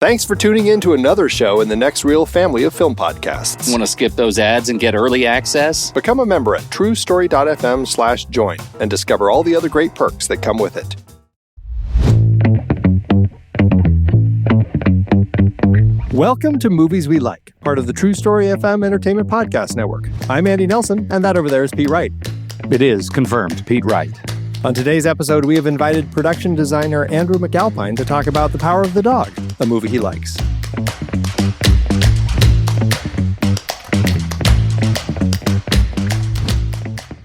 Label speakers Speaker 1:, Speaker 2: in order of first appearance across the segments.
Speaker 1: Thanks for tuning in to another show in the Next Reel family of film podcasts.
Speaker 2: Want to skip those ads and get early access?
Speaker 1: Become a member at truestory.fm/join and discover all the other great perks that come with it. Welcome to Movies We Like, part of the True Story FM Entertainment Podcast Network. I'm Andy Nelson, and that over there is Pete Wright.
Speaker 3: It is confirmed, Pete Wright.
Speaker 1: On today's episode, we have invited production designer Andrew McAlpine to talk about The Power of the Dog, a movie he likes.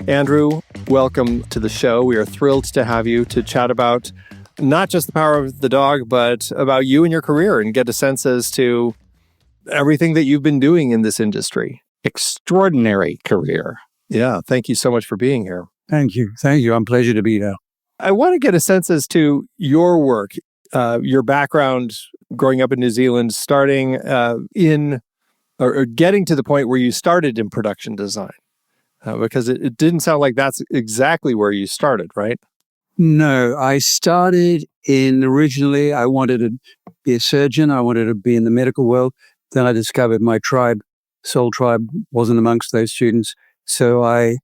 Speaker 1: Andrew, welcome to the show. We are thrilled to have you to chat about not just The Power of the Dog, but about you and your career and get a sense as to everything that you've been doing in this industry.
Speaker 3: Extraordinary career.
Speaker 1: Yeah, thank you so much for being here.
Speaker 4: Thank you. Thank you. I'm pleasure to be here.
Speaker 1: I want to get a sense as to your work, your background growing up in New Zealand, starting or getting to the point where you started in production design, because it didn't sound like that's exactly where you started, right?
Speaker 4: No, I started originally, I wanted to be a surgeon. I wanted to be in the medical world. Then I discovered my tribe, soul tribe, wasn't amongst those students. So I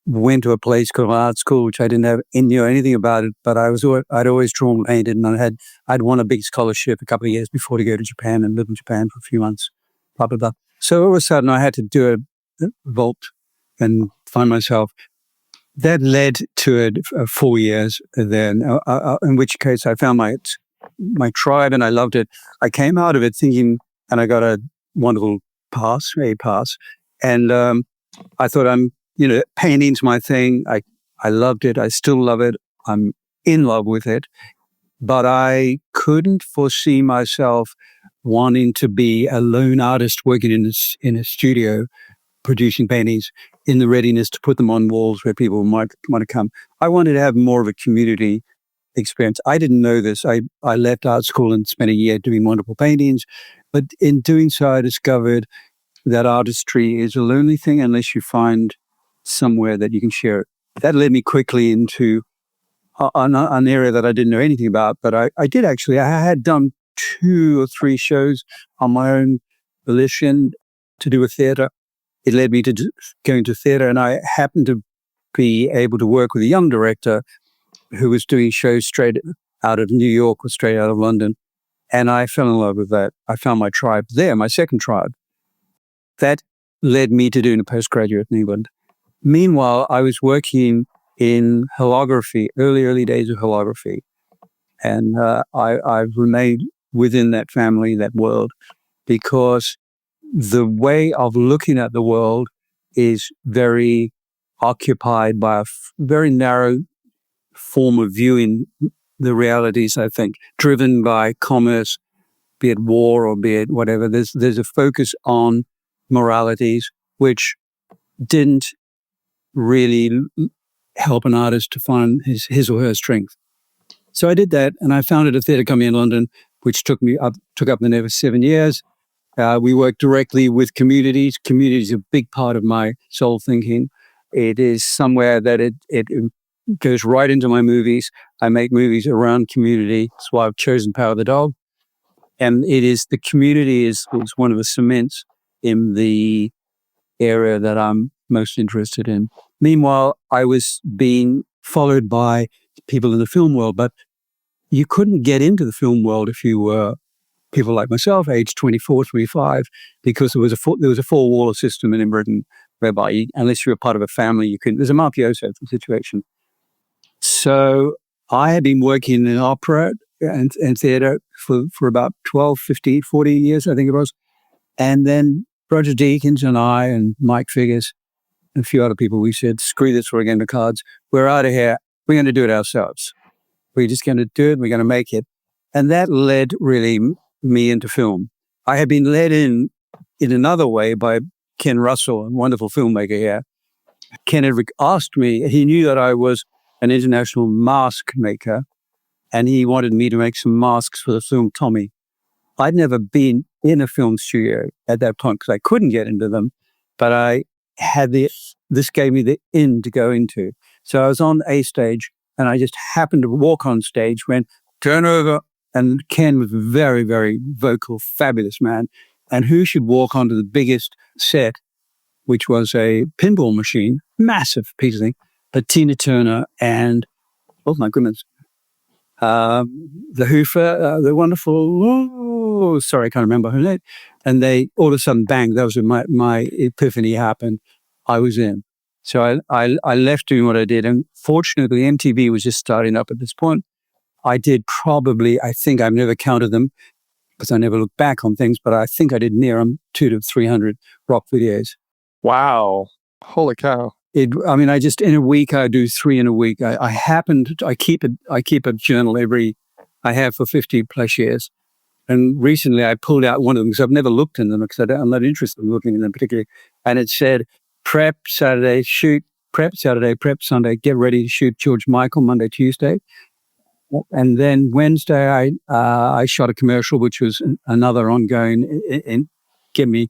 Speaker 4: went to a place called art school, which I didn't know anything about it, but I'd always drawn and painted, and I'd won a big scholarship a couple of years before to go to Japan and live in Japan for a few months, blah, blah, blah. So all of a sudden I had to do a vault and find myself. That led to 4 years then, in which case I found my tribe and I loved it. I came out of it thinking, and I got a wonderful A pass, and I thought painting's my thing. I loved it. I still love it. I'm in love with it. But I couldn't foresee myself wanting to be a lone artist working in a studio, producing paintings in the readiness to put them on walls where people might want to come. I wanted to have more of a community experience. I didn't know this. I left art school and spent a year doing wonderful paintings. But in doing so, I discovered that artistry is a lonely thing unless you find somewhere that you can share it. That led me quickly into an area that I didn't know anything about, but I did actually. I had done 2 or 3 shows on my own volition to do with theater. It led me to going to theater, and I happened to be able to work with a young director who was doing shows straight out of New York or straight out of London, and I fell in love with that. I found my tribe there, my second tribe. That led me to doing a postgraduate in England. Meanwhile, I was working in holography, early days of holography. And I've remained within that family, that world, because the way of looking at the world is very occupied by a very narrow form of viewing the realities, I think, driven by commerce, be it war or be it whatever. There's a focus on moralities, which didn't really help an artist to find his or her strength. So I did that, and I founded a theatre company in London, which took up the next 7 years. We work directly with communities. Community is a big part of my soul thinking. It is somewhere that it goes right into my movies. I make movies around community. That's why I've chosen Power of the Dog. And the community is one of the cements in the area that I'm most interested in. Meanwhile, I was being followed by people in the film world, but you couldn't get into the film world if you were people like myself, age 24, 25, because there was a four-wall system in Britain whereby unless you were part of a family, you couldn't. There's a mafioso situation. So I had been working in opera and theatre for about 12, 15, 40 years, I think it was. And then Roger Deakins and I and Mike Figgis and a few other people, we said, screw this, we're a game of cards. We're out of here. We're going to do it ourselves. We're just going to do it. We're going to make it. And that led really me into film. I had been led in another way by Ken Russell, a wonderful filmmaker here. Ken had asked me, he knew that I was an international mask maker, and he wanted me to make some masks for the film Tommy. I'd never been in a film studio at that point because I couldn't get into them, but I had this gave me the in to go into. So I was on a stage and I just happened to walk on stage when turn over And Ken was a very, very vocal, fabulous man. And who should walk onto the biggest set, which was a pinball machine, massive piece of thing, but Tina Turner and, oh my goodness, the Hoofer, the wonderful, sorry, I can't remember her name. And they, all of a sudden, bang, that was when my epiphany happened. I was in. So I left doing what I did. And fortunately, MTV was just starting up at this point. I did probably, I think I've never counted them because I never look back on things, but I think I did near 200 to 300 rock videos.
Speaker 1: Wow. Holy cow.
Speaker 4: I just, in a week, I do 3 in a week. I keep a journal I have for 50 plus years. And recently I pulled out one of them because I've never looked in them because I'm not interested in looking in them particularly. And it said, prep Saturday, shoot, prep Saturday, prep Sunday, get ready to shoot George Michael Monday, Tuesday. And then Wednesday, I shot a commercial, which was another ongoing and get me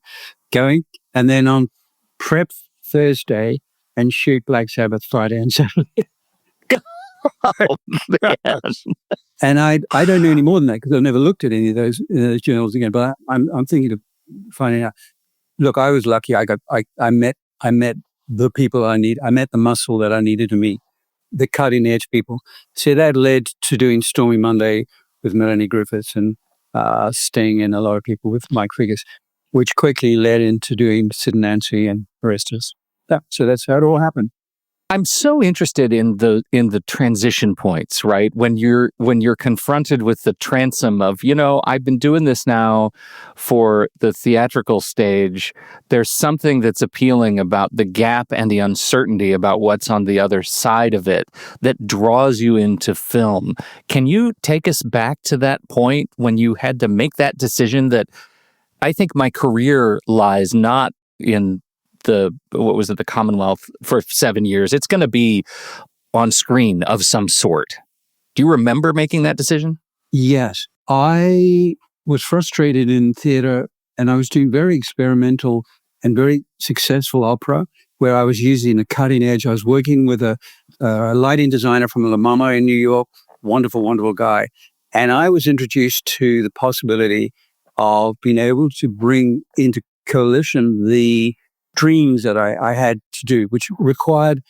Speaker 4: going. And then on prep Thursday and shoot Black Sabbath Friday and Saturday.
Speaker 2: Oh, man.
Speaker 4: And I don't know any more than that because I've never looked at any of those journals again. But I'm thinking of finding out. Look, I was lucky. I met the people I need. I met the muscle that I needed to meet, the cutting edge people. So that led to doing Stormy Monday with Melanie Griffiths and staying in a lot of people with Mike Figgis, which quickly led into doing Sid and Nancy and Aristos. So that's how it all happened.
Speaker 3: I'm so interested in the transition points, right? When you're confronted with the transom of, I've been doing this now for the theatrical stage. There's something that's appealing about the gap and the uncertainty about what's on the other side of it that draws you into film. Can you take us back to that point when you had to make that decision that I think my career lies not in the Commonwealth for 7 years. It's going to be on screen of some sort. Do you remember making that decision?
Speaker 4: Yes. I was frustrated in theater and I was doing very experimental and very successful opera where I was using a cutting edge. I was working with a lighting designer from La Mama in New York, wonderful, wonderful guy. And I was introduced to the possibility of being able to bring into coalition the dreams that I had to do, which required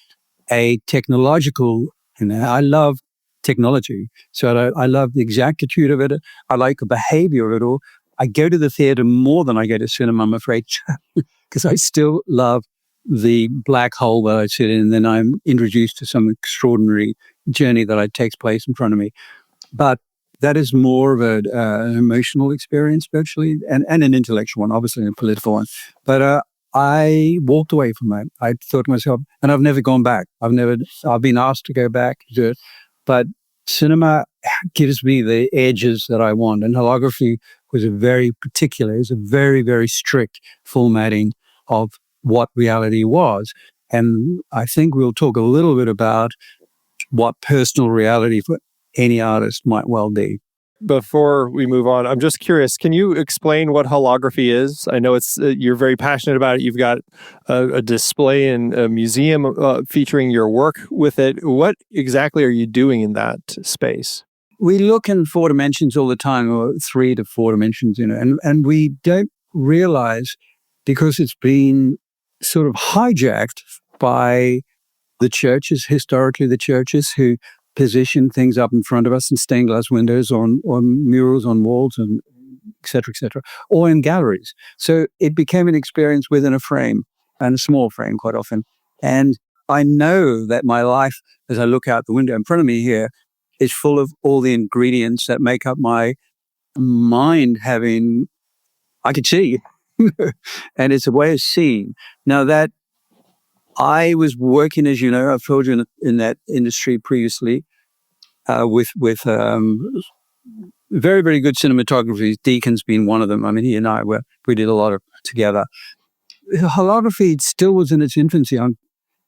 Speaker 4: a technological, I love technology. So I love the exactitude of it. I like the behavior of it all. I go to the theater more than I go to cinema, I'm afraid, because I still love the black hole that I sit in. And then I'm introduced to some extraordinary journey that takes place in front of me. But that is more of an emotional experience, virtually, and an intellectual one, obviously, and a political one. But I walked away from that. I thought to myself, and I've never gone back. I've been asked to go back to do it, but cinema gives me the edges that I want. And holography was a very very strict formatting of what reality was. And I think we'll talk a little bit about what personal reality for any artist might well be.
Speaker 1: Before we move on, I'm just curious, can you explain what holography is? I know it's you're very passionate about it. You've got a display in a museum featuring your work with it. What exactly are you doing in that space?
Speaker 4: We look in 4 dimensions all the time, or 3 to 4 dimensions, and we don't realize because it's been sort of hijacked by the churches, historically the churches who position things up in front of us in stained glass windows or murals on walls and et cetera, or in galleries. So it became an experience within a frame, and a small frame quite often. And I know that my life, as I look out the window in front of me here, is full of all the ingredients that make up my mind having, I could see, and it's a way of seeing. Now that I was working, as you know, I've told you in that industry previously, with very, very good cinematography, Deacon's being one of them. I mean, he and I, we did a lot of together. Holography still was in its infancy.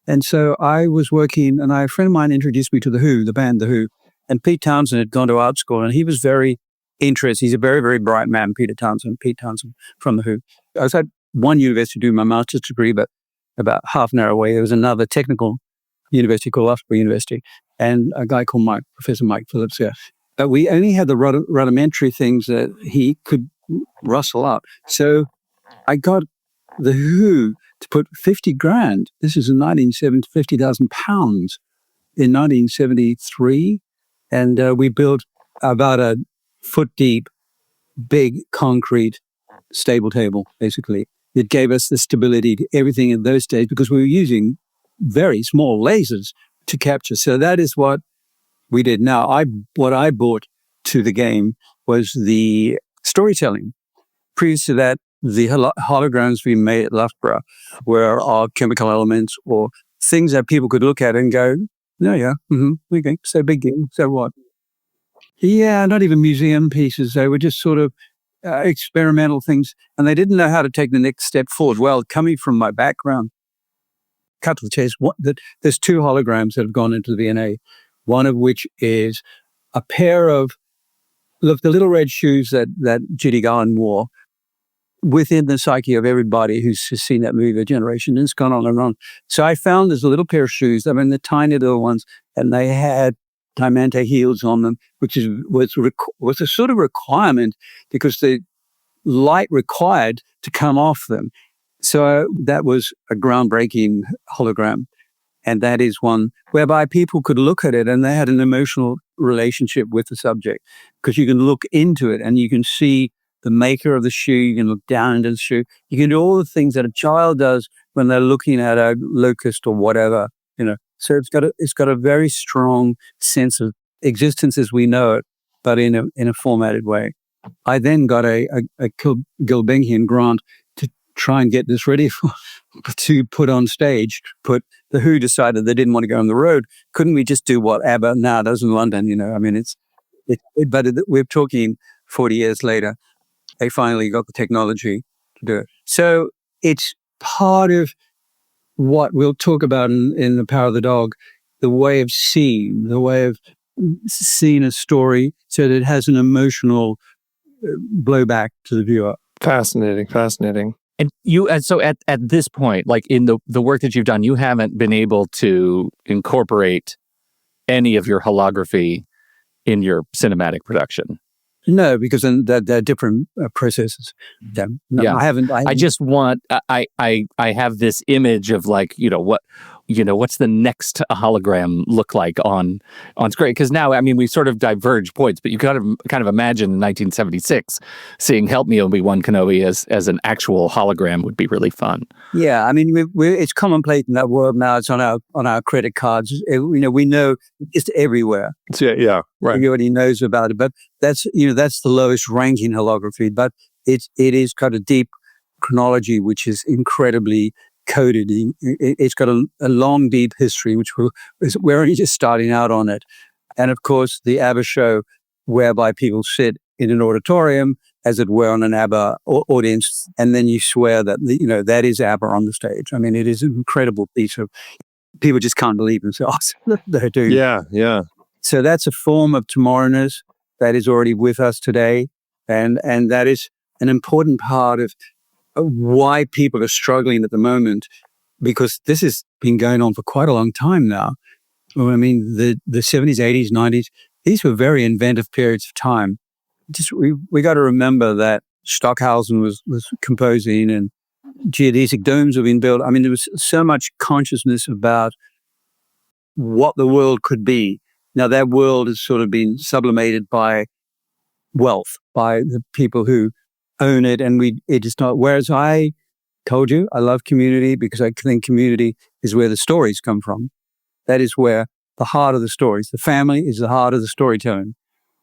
Speaker 4: And so I was working, and a friend of mine introduced me to The Who, the band The Who. And Pete Townsend had gone to art school, and he was very interested. He's a very, very bright man, Pete Townsend from The Who. I was at one university doing my master's degree, but about half an hour away, there was another technical university called Loughborough University, and a guy called Professor Mike Phillips there. but we only had the rudimentary things that he could rustle up. So I got the Who to put 50 grand. This is in 1970, 50,000 pounds in 1973. And we built about a foot deep, big concrete stable table, basically. It gave us the stability to everything in those days because we were using very small lasers to capture. So that is what we did. Now, what I brought to the game was the storytelling. Previous to that, the holograms we made at Loughborough were our chemical elements or things that people could look at and go, okay, so big deal, so what? Yeah, not even museum pieces. They were just sort of experimental things, and they didn't know how to take the next step forward. Well, coming from my background, cut to the chase, there's 2 holograms that have gone into the V&A, one of which is a pair of, look, the little red shoes that Judy Garland wore within the psyche of everybody who's seen that movie, A Generation, and it's gone on and on. So I found there's a little pair of shoes, the tiny little ones, and they had diamante heels on them, which was a sort of requirement because the light required to come off them. So that was a groundbreaking hologram. And that is one whereby people could look at it and they had an emotional relationship with the subject because you can look into it and you can see the maker of the shoe, you can look down into the shoe, you can do all the things that a child does when they're looking at a locust or whatever, So it's got a very strong sense of existence as we know it, but in a formatted way. I then got a Gulbenkian grant to try and get this ready to put on stage. The Who decided they didn't want to go on the road. Couldn't we just do what ABBA now does in London? We're talking 40 years later. They finally got the technology to do it. So it's part of what we'll talk about in The Power of the Dog, the way of seeing a story so that it has an emotional blowback to the viewer.
Speaker 1: Fascinating.
Speaker 3: And so at this point, like in the work that you've done, you haven't been able to incorporate any of your holography in your cinematic production.
Speaker 4: No, because then they're different processes.
Speaker 3: Yeah.
Speaker 4: I haven't.
Speaker 3: I just want. I have this image of like what's the next hologram look like on screen? Because now, I mean, we sort of diverge points, but you kind of imagine in 1976 seeing "Help Me, Obi-Wan Kenobi" as an actual hologram would be really fun.
Speaker 4: Yeah, I mean, it's commonplace in that world now. It's on our credit cards. We know it's everywhere.
Speaker 1: Yeah, right.
Speaker 4: Everybody knows about it, but that's the lowest ranking holography. But it is got a deep chronology, which is incredibly coded. It's got a long, deep history, which we're only just starting out on it. And of course, the ABBA show, whereby people sit in an auditorium, as it were, on an ABBA audience, and then you swear that that is ABBA on the stage. I mean, it is an incredible piece of. People just can't believe themselves. They do.
Speaker 1: Yeah.
Speaker 4: So that's a form of tomorrowness that is already with us today, and that is an important part of why people are struggling at the moment, because this has been going on for quite a long time now. Well, I mean, the 70s, 80s, 90s, these were very inventive periods of time. Just we got to remember that Stockhausen was composing and geodesic domes have been built. I mean, there was so much consciousness about what the world could be. Now, that world has sort of been sublimated by wealth, by the people who own it, and it is not. Whereas I told you I love community because I think community is where the stories come from. That is where the heart of the stories, the family is the heart of the storytelling.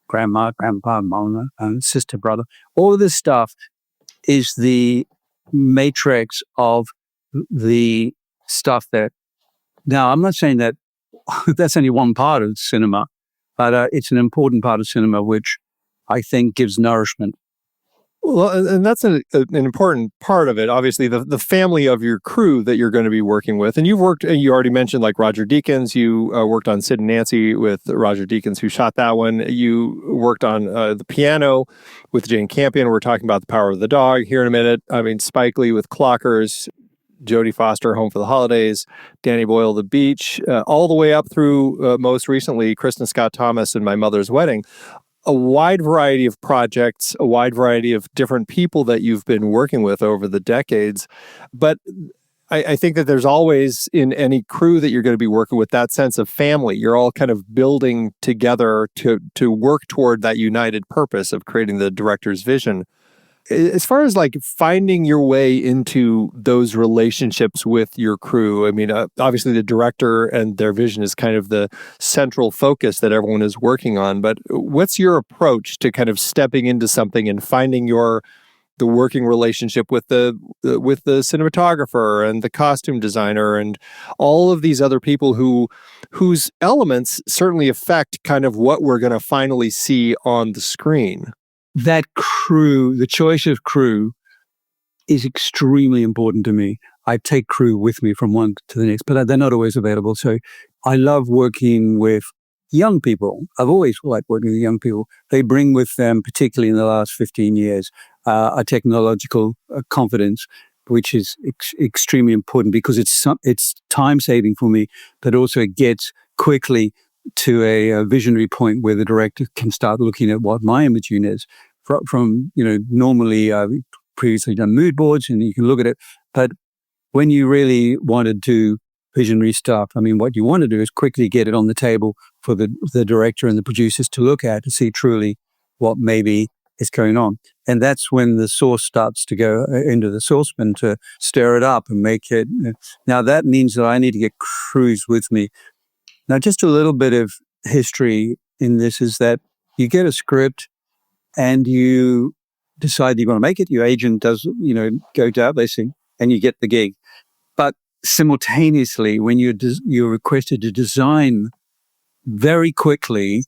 Speaker 4: Grandma, grandpa, mama, sister, brother, all of this stuff is the matrix of the stuff that. Now, I'm not saying that that's only one part of cinema, but it's an important part of cinema, which I think gives nourishment.
Speaker 1: Well, and that's an important part of it. Obviously, the family of your crew that you're going to be working with, and you already mentioned like Roger Deakins. You worked on Sid and Nancy with Roger Deakins, who shot that one. You worked on the piano with Jane Campion. We're talking about The Power of the Dog here in a minute. I mean, Spike Lee with Clockers, Jodie Foster, Home for the Holidays, Danny Boyle, The Beach, all the way up through most recently, Kristen Scott Thomas and My Mother's Wedding. a wide variety of projects, a wide variety of different people that you've been working with over the decades. But I think that there's always in any crew that you're going to be working with that sense of family. You're all kind of building together to work toward that united purpose of creating the director's vision. As far as like finding your way into those relationships with your crew, I mean, obviously the director and their vision is kind of the central focus that everyone is working on. But what's your approach to kind of stepping into something and finding the working relationship with the cinematographer and the costume designer and all of these other people whose elements certainly affect kind of what we're going to finally see on the screen?
Speaker 4: That crew, the choice of crew, is extremely important to me. I take crew with me from one to the next, but they're not always available. So I love working with young people. I've always liked working with young people. They bring with them, particularly in the last 15 years, a technological confidence, which is extremely important because it's time saving for me, but also it gets quickly to a visionary point where the director can start looking at what my imaging is from normally previously done mood boards and you can look at it. But when you really want to do visionary stuff, I mean, what you want to do is quickly get it on the table for the director and the producers to look at to see truly what maybe is going on. And that's when the sauce starts to go into the saucepan to stir it up and make it. Now that means that I need to get crews with me. Now, just a little bit of history in this is that you get a script and you decide you're going to make it. Your agent does, go down, they sing, and you get the gig. But simultaneously, when you're requested to design very quickly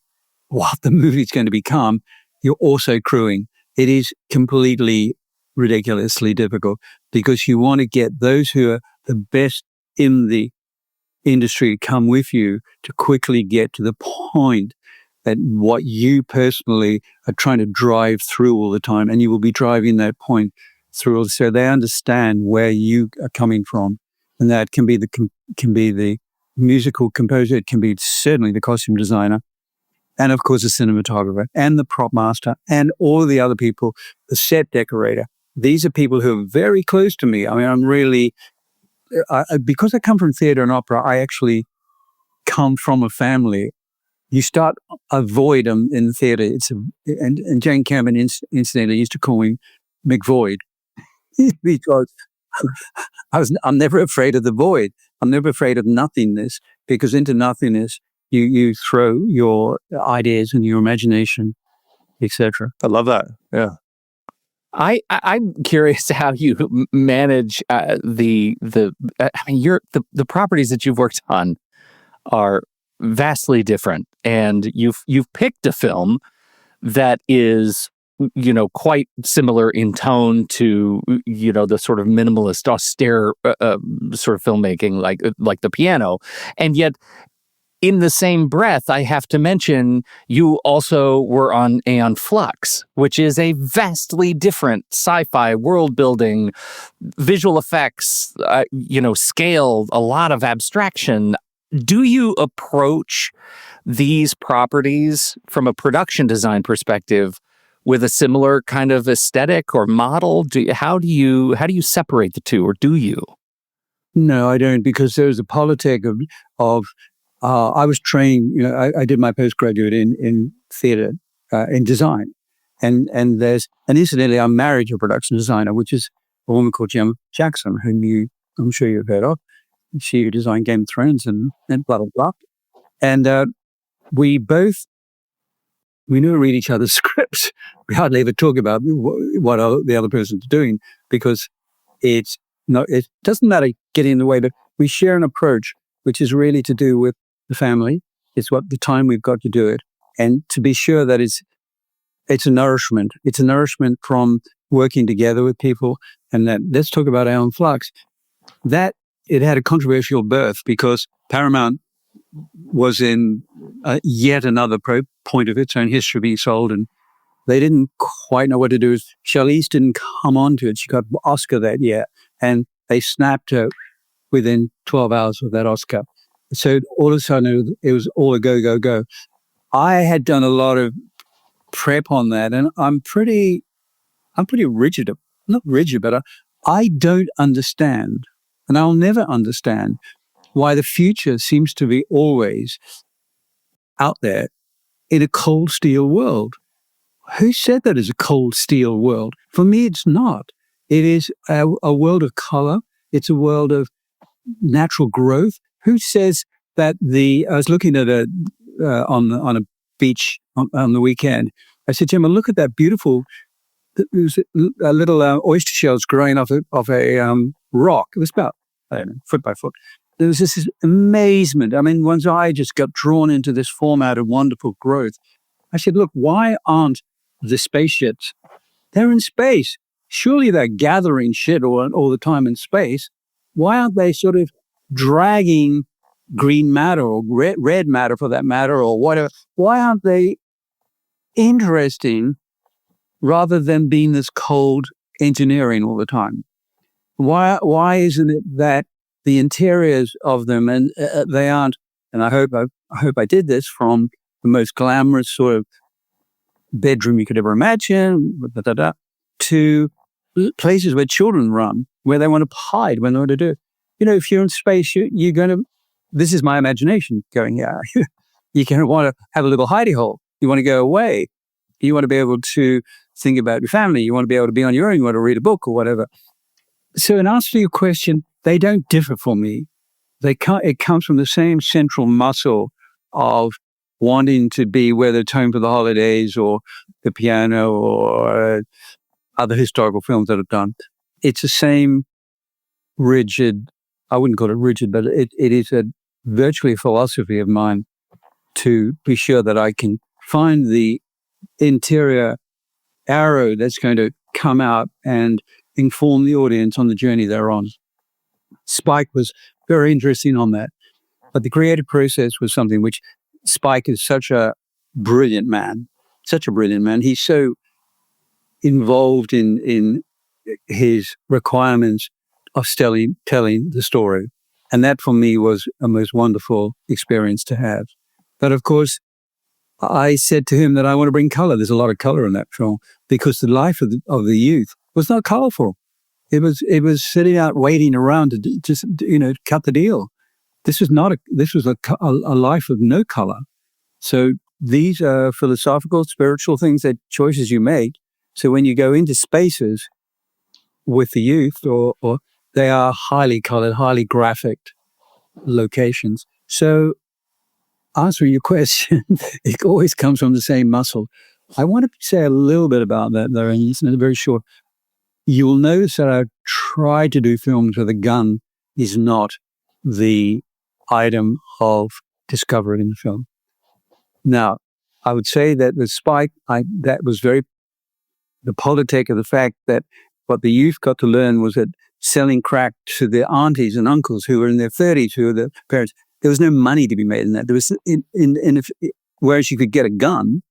Speaker 4: what the movie's going to become, you're also crewing. It is completely ridiculously difficult because you want to get those who are the best in the industry come with you to quickly get to the point that what you personally are trying to drive through all the time, and you will be driving that point through, so they understand where you are coming from, and that can be the musical composer, it can be certainly the costume designer, and of course the cinematographer, and the prop master, and all the other people, the set decorator. These are people who are very close to me. I mean, I'm really because I come from theater and opera, I actually come from a family. You start a void in theater. And Jane Campion incidentally used to call me McVoid because I'm never afraid of the void. I'm never afraid of nothingness because into nothingness you throw your ideas and your imagination, etc.
Speaker 1: I love that. Yeah.
Speaker 3: I'm curious how you manage the properties that you've worked on are vastly different, and you've picked a film that is quite similar in tone to the sort of minimalist, austere sort of filmmaking, like The Piano, and yet. In the same breath, I have to mention you also were on Aeon Flux, which is a vastly different sci-fi world building, visual effects, scale, a lot of abstraction. Do you approach these properties from a production design perspective with a similar kind of aesthetic or model? How do you separate the two, or do you?
Speaker 4: No, I don't, because there's a politic of I was trained, I did my postgraduate in theater, in design. And incidentally, I'm married to a production designer, which is a woman called Jem Jackson, whom I'm sure you've heard of. She designed Game of Thrones and blah, blah, blah. And we never read each other's scripts. We hardly ever talk about what the other person's doing because it doesn't matter getting in the way, but we share an approach, which is really to do with the family. It's what the time we've got to do it. And to be sure that it's a nourishment. It's a nourishment from working together with people. And that, let's talk about Aeon Flux. That it had a controversial birth because Paramount was in yet another point of its own history being sold, and they didn't quite know what to do. Charlize didn't come onto it. She got Oscar that year, and they snapped her within 12 hours of that Oscar. So all of a sudden, it was all a go, go, go. I had done a lot of prep on that, and I'm pretty rigid. Not rigid, but I don't understand, and I'll never understand why the future seems to be always out there in a cold steel world. Who said that is a cold steel world? For me, it's not. It is a world of color. It's a world of natural growth. Who says that I was looking at on a beach on the weekend. I said, Jim, look at that beautiful, there's a little oyster shells growing off a rock. It was about, I don't know, foot by foot. There was this amazement. I mean, one's eye just got drawn into this format of wonderful growth. I said, look, why aren't the spaceships? They're in space. Surely they're gathering shit all the time in space. Why aren't they sort of dragging green matter or red matter for that matter or whatever? Why aren't they interesting rather than being this cold engineering all the time? Why isn't it that the interiors of them, and they aren't, and I hope I did this, from the most glamorous sort of bedroom you could ever imagine, to places where children run, where they want to hide, when they want to do. You know, if you're in space, you're going to, this is my imagination going here, you're going to want to have a little hidey hole. You want to go away. You want to be able to think about your family. You want to be able to be on your own. You want to read a book or whatever. So in answer to your question, they don't differ for me. It comes from the same central muscle of wanting to be, whether it's Home for the Holidays or The Piano or other historical films that I've done. It's the same rigid, I wouldn't call it rigid, but it is virtually a philosophy of mine to be sure that I can find the interior arrow that's going to come out and inform the audience on the journey they're on. Spike was very interesting on that. But the creative process was something which Spike is such a brilliant man. He's so involved in his requirements of telling the story. And that for me was a most wonderful experience to have. But of course, I said to him that I want to bring color. There's a lot of color in that film because the life of the youth was not colorful. It was sitting out waiting around to just, cut the deal. This was a life of no color. So these are philosophical, spiritual things, that choices you make. So when you go into spaces with the youth, or they are highly colored, highly graphic locations. So answering your question, it always comes from the same muscle. I want to say a little bit about that, though, and it's very short. You will notice that I try to do films where the gun is not the item of discovery in the film. Now, I would say that with Spike, that was very the politic of the fact that what the youth got to learn was that selling crack to their aunties and uncles who were in their 30s, who were their parents, there was no money to be made in that. There was whereas you could get a gun,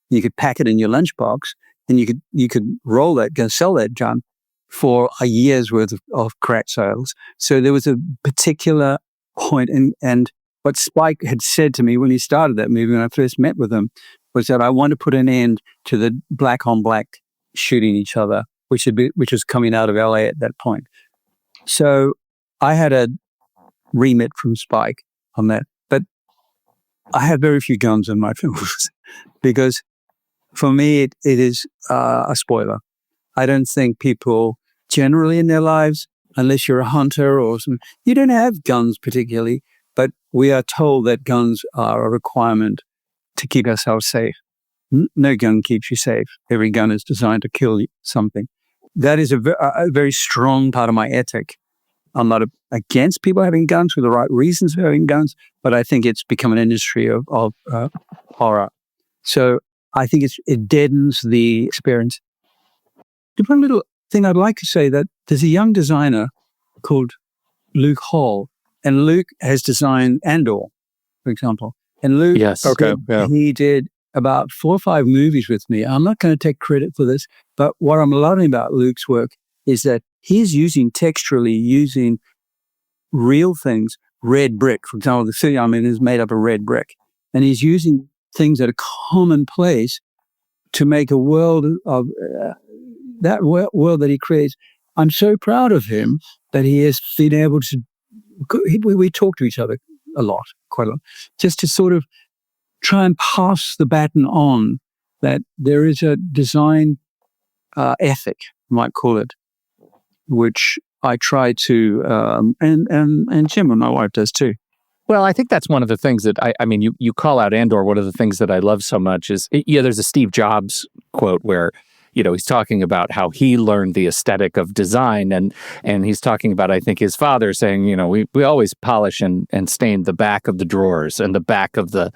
Speaker 4: you could pack it in your lunchbox, and you could roll that gun, sell that gun for a year's worth of crack sales. So there was a particular point, and what Spike had said to me when he started that movie, when I first met with him, was that I want to put an end to the black on black shooting each other, which was coming out of LA at that point. So I had a remit from Spike on that, but I have very few guns in my films because for me it is a spoiler. I don't think people generally in their lives, unless you're a hunter or something, you don't have guns particularly, but we are told that guns are a requirement to keep ourselves safe. No gun keeps you safe. Every gun is designed to kill something. That is a very strong part of my ethic. I'm not against people having guns for the right reasons for having guns, but I think it's become an industry of horror. So I think it deadens the experience. One little thing I'd like to say, that there's a young designer called Luke Hall, and Luke has designed Andor, for example. And Luke,
Speaker 3: yes,
Speaker 4: he did about 4 or 5 movies with me. I'm not going to take credit for this, but what I'm loving about Luke's work is that he's using real things, red brick. For example, the city I'm in is made up of red brick. And he's using things that are commonplace to make a world of that world that he creates. I'm so proud of him that he has been able to. We talk to each other a lot, quite a lot, just to sort of try and pass the baton on that there is a design ethic, you might call it, which I try to, and Jim and my wife does too.
Speaker 3: Well, I think that's one of the things that I mean, you call out Andor. One of the things that I love so much is, there's a Steve Jobs quote where, he's talking about how he learned the aesthetic of design, and he's talking about, I think, his father saying, we always polish and stain the back of the drawers and the back of the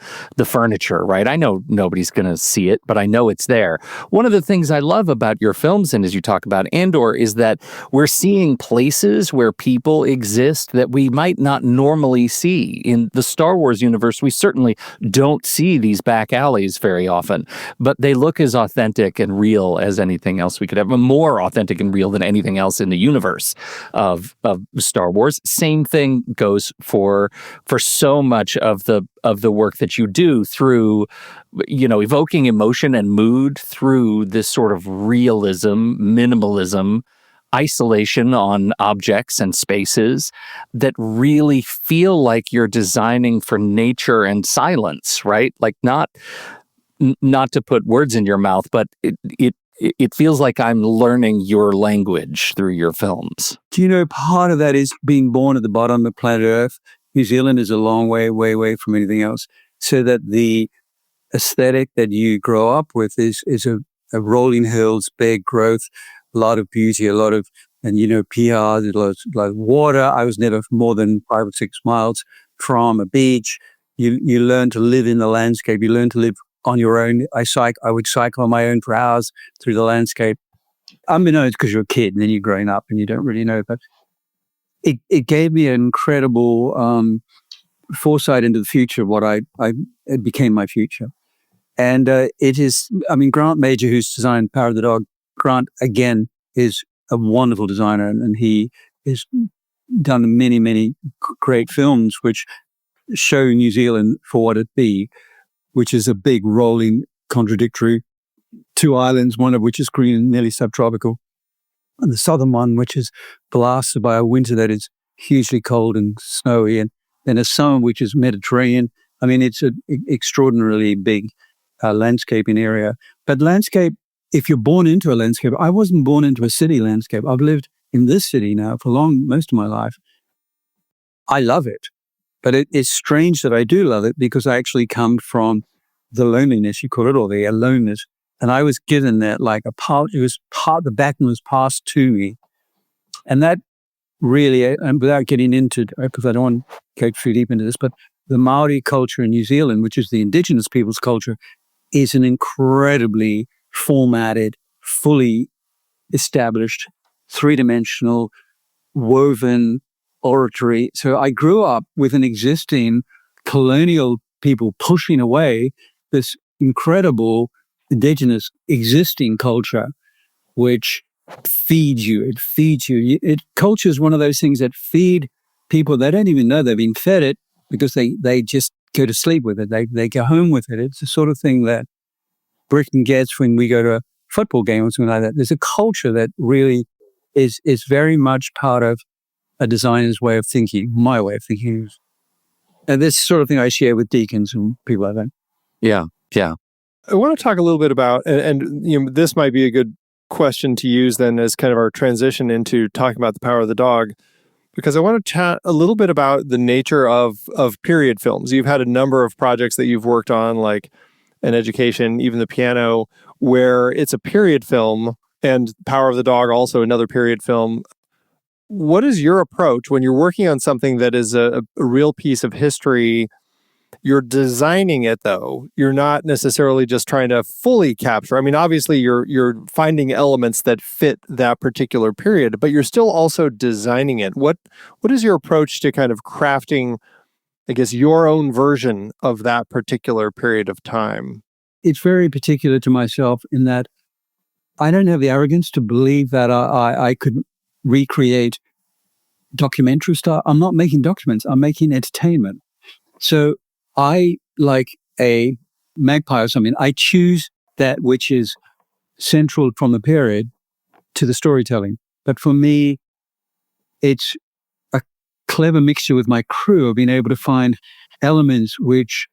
Speaker 3: furniture, right? I know nobody's going to see it, but I know it's there. One of the things I love about your films, and as you talk about Andor, is that we're seeing places where people exist that we might not normally see. In the Star Wars universe, we certainly don't see these back alleys very often, but they look as authentic and real as anything else we could have, more authentic and real than anything else in the universe of Star Wars. Same thing goes for so much of the work that you do through, evoking emotion and mood through this sort of realism, minimalism, isolation on objects and spaces that really feel like you're designing for nature and silence, right? Like not to put words in your mouth, but it feels like I'm learning your language through your films.
Speaker 4: Do you know part of that is being born at the bottom of planet Earth? New Zealand is a long way from anything else. So that the aesthetic that you grow up with is a rolling hills, big growth, a lot of beauty, a lot of, and PR, there's a lot of water. I was never more than 5 or 6 miles from a beach. You learn to live in the landscape. You learn to live on your own. I would cycle on my own for hours through the landscape. Unbeknownst, because you're a kid and then you're growing up and you don't really know, but it gave me an incredible foresight into the future, it became my future. And it is, Grant Major, who's designed Power of the Dog, Grant, again, is a wonderful designer, and he has done many, many great films which show New Zealand for what it be, which is a big, rolling, contradictory 2 islands, one of which is green and nearly subtropical, and the southern one, which is blasted by a winter that is hugely cold and snowy, and then a summer which is Mediterranean. It's an extraordinarily big landscaping area. But landscape, if you're born into a landscape, I wasn't born into a city landscape. I've lived in this city now for most of my life. I love it. But it's strange that I do love it because I actually come from the loneliness, you call it, or the aloneness. And I was given that the baton was passed to me. And that really, and without getting into, because I don't want to go too deep into this, but the Maori culture in New Zealand, which is the indigenous people's culture, is an incredibly formatted, fully established, three-dimensional, woven oratory. So I grew up with an existing colonial people pushing away this incredible indigenous existing culture, which feeds you. It feeds you. Culture is one of those things that feed people. They don't even know they've been fed it because they just go to sleep with it. They go home with it. It's the sort of thing that Britain gets when we go to a football game or something like that. There's a culture that really is very much part of a designer's way of thinking, my way of thinking. And this sort of thing I share with deacons and people like that.
Speaker 3: Yeah.
Speaker 1: I want to talk a little bit about, and this might be a good question to use then as kind of our transition into talking about the Power of the Dog, because I want to chat a little bit about the nature of period films. You've had a number of projects that you've worked on, like An Education, even The Piano, where it's a period film, and Power of the Dog also another period film. What is your approach when you're working on something that is a real piece of history? You're designing it, though. You're not necessarily just trying to fully capture. Obviously, you're finding elements that fit that particular period, but you're still also designing it. What is your approach to kind of crafting, I guess, your own version of that particular period of time?
Speaker 4: It's very particular to myself in that I don't have the arrogance to believe that I could recreate documentary style. I'm not making documents. I'm making entertainment. So I, like a magpie or something, I choose that which is central from the period to the storytelling. But for me, it's a clever mixture with my crew of being able to find elements which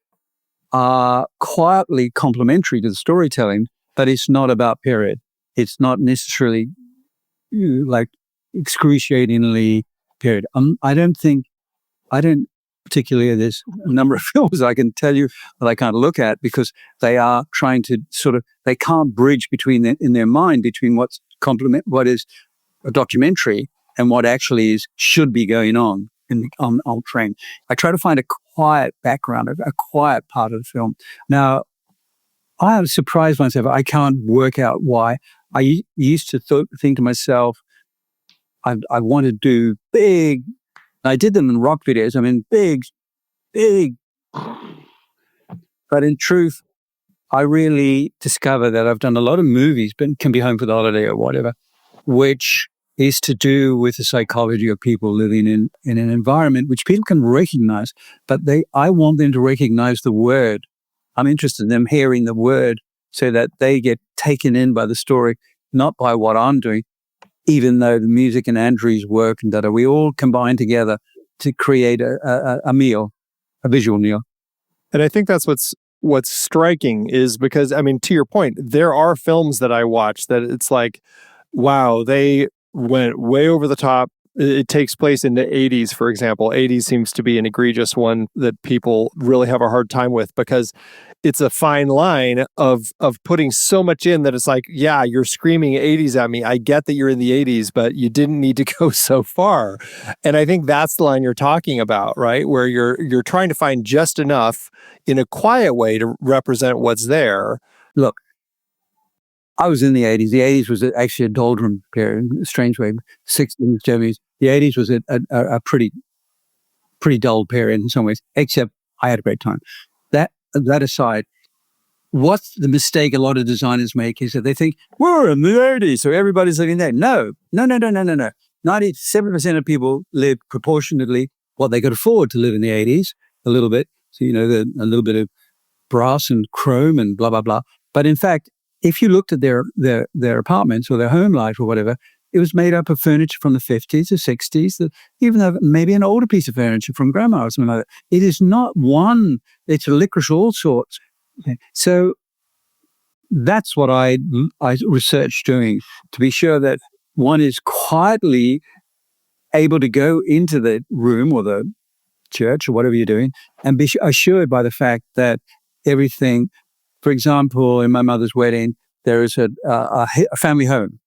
Speaker 4: are quietly complementary to the storytelling, but it's not about period. It's not necessarily like excruciatingly period. I don't particularly, there's a number of films I can tell you that I can't look at because they are trying to they can't bridge in their mind between what is a documentary and what actually should be going on on train. I try to find a quiet background, a quiet part of the film. Now, I am surprised myself. I can't work out why. I used to think to myself, I want to do big. I did them in rock videos. I mean, big. But in truth, I really discovered that I've done a lot of movies, but Can Be Home for the Holiday or whatever, which is to do with the psychology of people living in an environment which people can recognize, but I want them to recognize the word. I'm interested in them hearing the word so that they get taken in by the story, not by what I'm doing, even though the music and Andrew's work and that we all combine together to create a meal, a visual meal.
Speaker 1: And I think that's what's striking is because, I mean, to your point, there are films that I watch that it's like, wow, they went way over the top. It takes place in the 80s, for example. 80s seems to be an egregious one that people really have a hard time with because it's a fine line of putting so much in that it's like, yeah, you're screaming 80s at me. I get that you're in the 80s, but you didn't need to go so far. And I think that's the line you're talking about, right? Where you're trying to find just enough in a quiet way to represent what's there.
Speaker 4: Look, I was in the 80s. The 80s was actually a doldrum period, a strange way. 60s, 70s. The 80s was a pretty dull period in some ways, except I had a great time. That aside, what's the mistake a lot of designers make is that they think, we're in the 80s, so everybody's living there. No. 97% of people live proportionately what they could afford to live in the 80s, a little bit. So, a little bit of brass and chrome and blah, blah, blah. But in fact, if you looked at their apartments or their home life or whatever, it was made up of furniture from the 50s or 60s, even though maybe an older piece of furniture from grandma or something like that. It is not one, it's a licorice of all sorts. Okay. So that's what I researched doing, to be sure that one is quietly able to go into the room or the church or whatever you're doing and be assured by the fact that everything, for example, in my mother's wedding, there is a family home.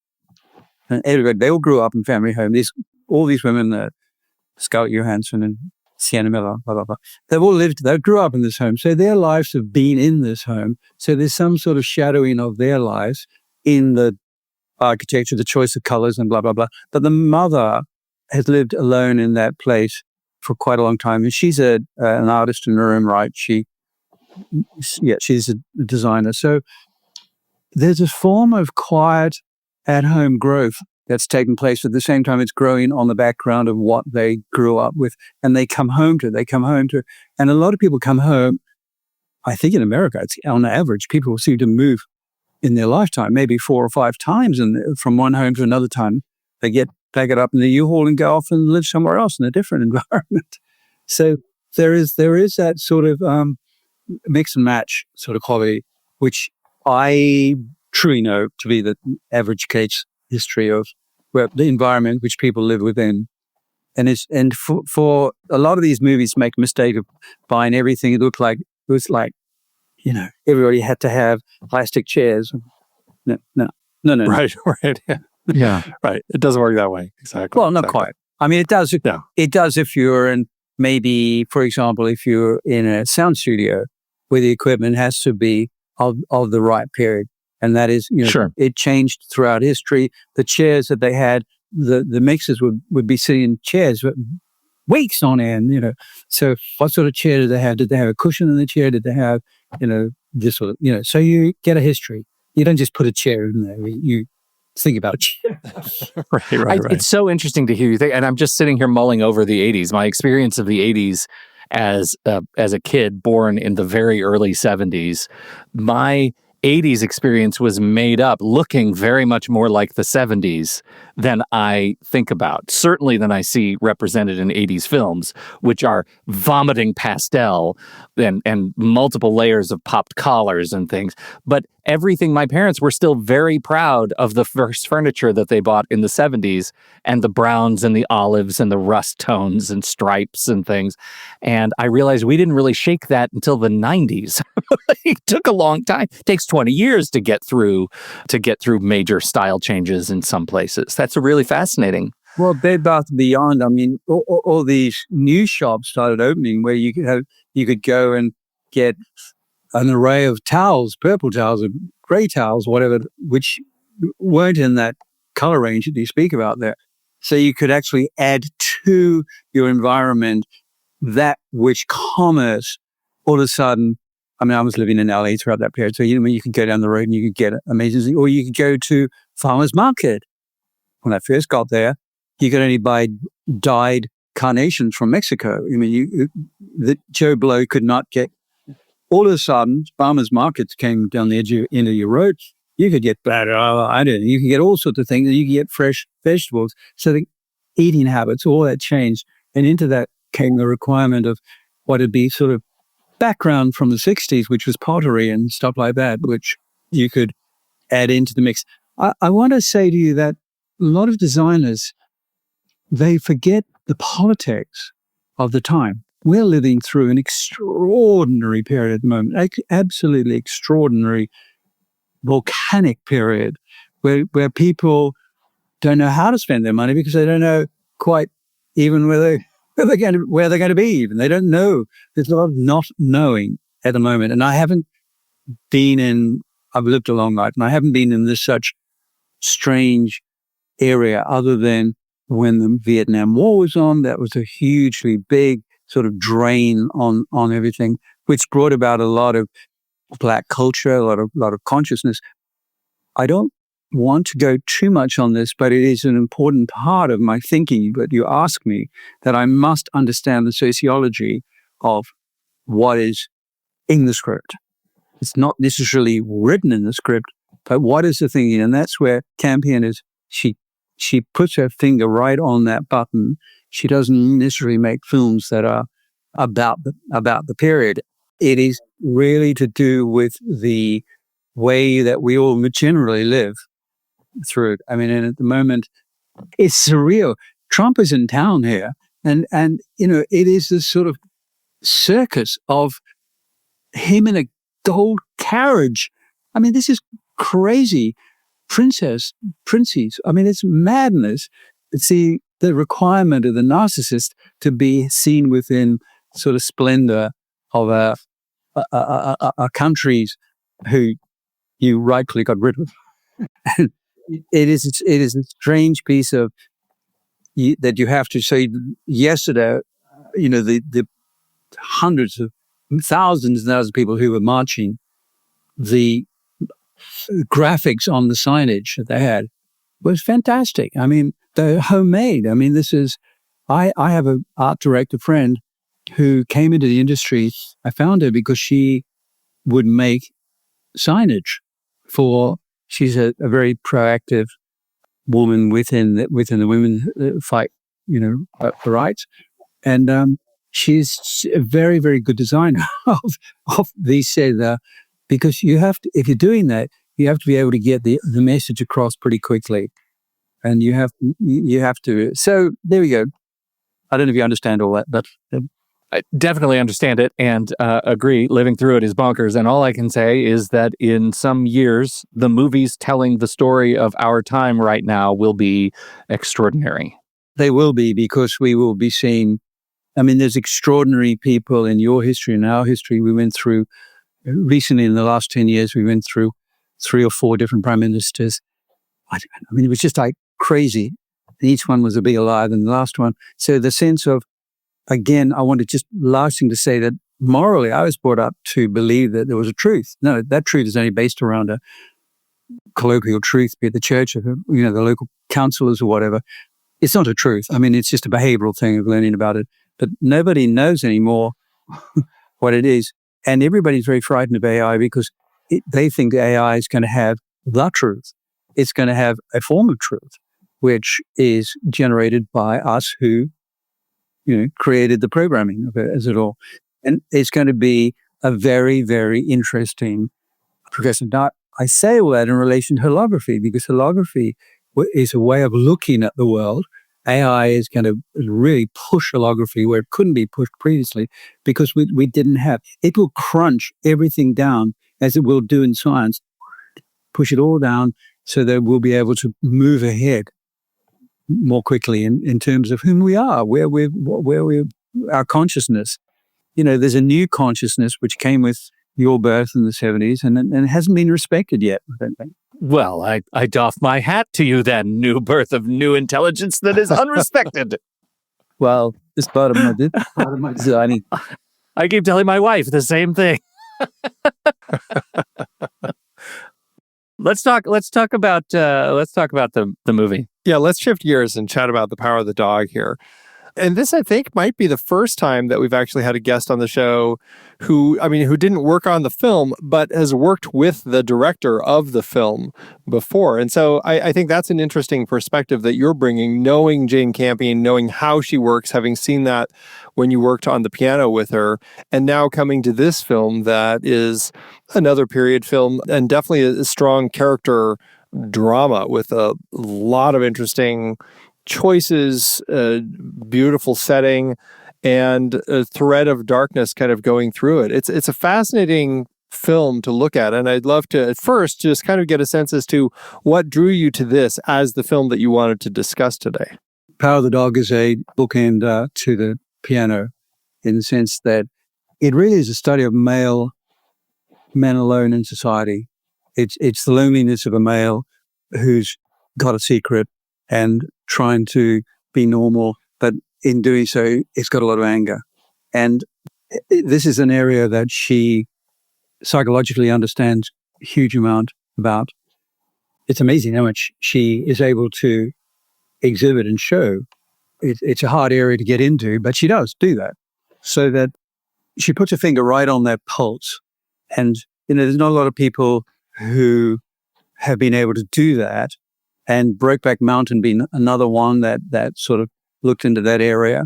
Speaker 4: And everybody, they all grew up in family home. All these women, Scarlett Johansson and Sienna Miller, blah, blah, blah. They grew up in this home. So their lives have been in this home. So there's some sort of shadowing of their lives in the architecture, the choice of colors and blah, blah, blah. But the mother has lived alone in that place for quite a long time. And she's an artist in her own right. She's a designer. So there's a form of quiet at-home growth that's taken place. At the same time, it's growing on the background of what they grew up with, and they come home to. And a lot of people come home. I think in America, it's on average, people seem to move in their lifetime, maybe 4 or 5 times, and from one home to another time, they pack it up in the U-Haul and go off and live somewhere else in a different environment. So there is that sort of mix and match sort of quality, which I truly know to be the average case history of the environment which people live within. And for a lot of these movies make a mistake of buying everything. It was like, everybody had to have plastic chairs. No.
Speaker 1: Right.
Speaker 3: Yeah.
Speaker 1: Right. It doesn't work that way. Exactly.
Speaker 4: Well, not quite. I mean, it does.
Speaker 1: Yeah.
Speaker 4: It does if you're in, maybe, for example, if you're in a sound studio where the equipment has to be of the right period. And that is,
Speaker 3: Sure.
Speaker 4: It changed throughout history. The chairs that they had, the mixers would be sitting in chairs for weeks on end, So what sort of chair did they have? Did they have a cushion in the chair? Did they have, this sort of, so you get a history. You don't just put a chair in there. You think about it.
Speaker 1: Right.
Speaker 3: It's so interesting to hear you think, and I'm just sitting here mulling over the 80s. My experience of the 80s as a kid born in the very early 70s, my 80s experience was made up looking very much more like the 70s than I think about. Certainly than I see represented in 80s films, which are vomiting pastel and multiple layers of popped collars and things. But everything, my parents were still very proud of the first furniture that they bought in the 70s and the browns and the olives and the rust tones and stripes and things. And I realized we didn't really shake that until the 90s. It took a long time. It takes 20 years to get through major style changes in some places. That's really fascinating.
Speaker 4: Well, Bed Bath & Beyond, I mean, all these new shops started opening where you could go and get an array of towels, purple towels, grey towels, whatever, which weren't in that color range that you speak about there. So you could actually add to your environment that which commerce all of a sudden. I mean, I was living in LA throughout that period. So, you could go down the road and you could get amazing, or you could go to farmer's market. When I first got there, you could only buy dyed carnations from Mexico. I mean, the Joe Blow could not get. All of a sudden, farmers markets came down the end of your road. You could get you could get all sorts of things. You could get fresh vegetables. So the eating habits, all that changed. And into that came the requirement of what would be sort of background from the 60s, which was pottery and stuff like that, which you could add into the mix. I want to say to you that a lot of designers, they forget the politics of the time. We're living through an extraordinary period at the moment, absolutely extraordinary volcanic period where people don't know how to spend their money because they don't know quite even where they're going to be even. They don't know. There's a lot of not knowing at the moment. And I've lived a long life and I haven't been in this such strange area other than when the Vietnam War was on. That was a hugely big sort of drain on everything, which brought about a lot of Black culture, a lot of consciousness. I don't want to go too much on this, but it is an important part of my thinking. But you ask me that I must understand the sociology of what is in the script. It's not necessarily written in the script, but what is the thinking? And that's where Campion is. She puts her finger right on that button. She doesn't necessarily make films that are about the period. It is really to do with the way that we all generally live through it. I mean, and at the moment, it's surreal. Trump is in town here, and it is this sort of circus of him in a gold carriage. I mean, this is crazy. Princes. I mean, it's madness. See, the requirement of the narcissist to be seen within sort of splendor of a countries who you rightfully got rid of. It is a strange piece of that you have to say. Yesterday, the hundreds of thousands and thousands of people who were marching, the graphics on the signage that they had was fantastic. I mean, they're homemade. I mean, I have an art director friend who came into the industry. I found her because she would make signage she's a very proactive woman within the women fight, for rights. And she's a very, very good designer of these said, because you have to, if you're doing that, you have to be able to get the message across pretty quickly. And you have to. So there we go. I don't know if you understand all that, but
Speaker 3: I definitely understand it and agree. Living through it is bonkers. And all I can say is that in some years, the movies telling the story of our time right now will be extraordinary.
Speaker 4: They will be, because we will be seeing. I mean, there's extraordinary people in your history and our history. We went through recently in the last 10 years, we went through 3 or 4 different prime ministers. I mean, it was just like crazy. Each one was a bigger liar than the last one. So the sense of, again, I wanted just last thing to say that morally, I was brought up to believe that there was a truth. No, that truth is only based around a colloquial truth, be it the church or the local councillors or whatever. It's not a truth. I mean, it's just a behavioral thing of learning about it. But nobody knows anymore what it is. And everybody's very frightened of AI because they think the AI is going to have the truth. It's going to have a form of truth, which is generated by us who, created the programming of it as it all. And it's going to be a very, very interesting progression. Now, I say all that in relation to holography, because holography is a way of looking at the world. AI is going to really push holography where it couldn't be pushed previously, because we didn't have. It will crunch everything down, as it will do in science, push it all down so that we'll be able to move ahead more quickly in terms of whom we are, where we our consciousness. There's a new consciousness which came with your birth in the 70s and it hasn't been respected yet, I don't think.
Speaker 3: Well, I doff my hat to you then, new birth of new intelligence that is unrespected.
Speaker 4: Well, it's part of my designing.
Speaker 3: I keep telling my wife the same thing. Let's talk about the movie.
Speaker 1: Yeah, let's shift gears and chat about The Power of the Dog here. And this, I think, might be the first time that we've actually had a guest on the show who didn't work on the film, but has worked with the director of the film before. And so I think that's an interesting perspective that you're bringing, knowing Jane Campion, knowing how she works, having seen that when you worked on the piano with her, and now coming to this film that is another period film and definitely a strong character drama with a lot of interesting choices, beautiful setting, and a thread of darkness kind of going through it. It's a fascinating film to look at, and I'd love to at first just kind of get a sense as to what drew you to this as the film that you wanted to discuss today.
Speaker 4: Power of the Dog is a bookend to the piano, in the sense that it really is a study of men alone in society. It's the loneliness of a male who's got a secret and trying to be normal, but in doing so, it's got a lot of anger. And this is an area that she psychologically understands a huge amount about. It's amazing how much she is able to exhibit and show. It's a hard area to get into, but she does do that, so that she puts her finger right on that pulse. And, there's not a lot of people who have been able to do that. And Brokeback Mountain being another one that sort of looked into that area.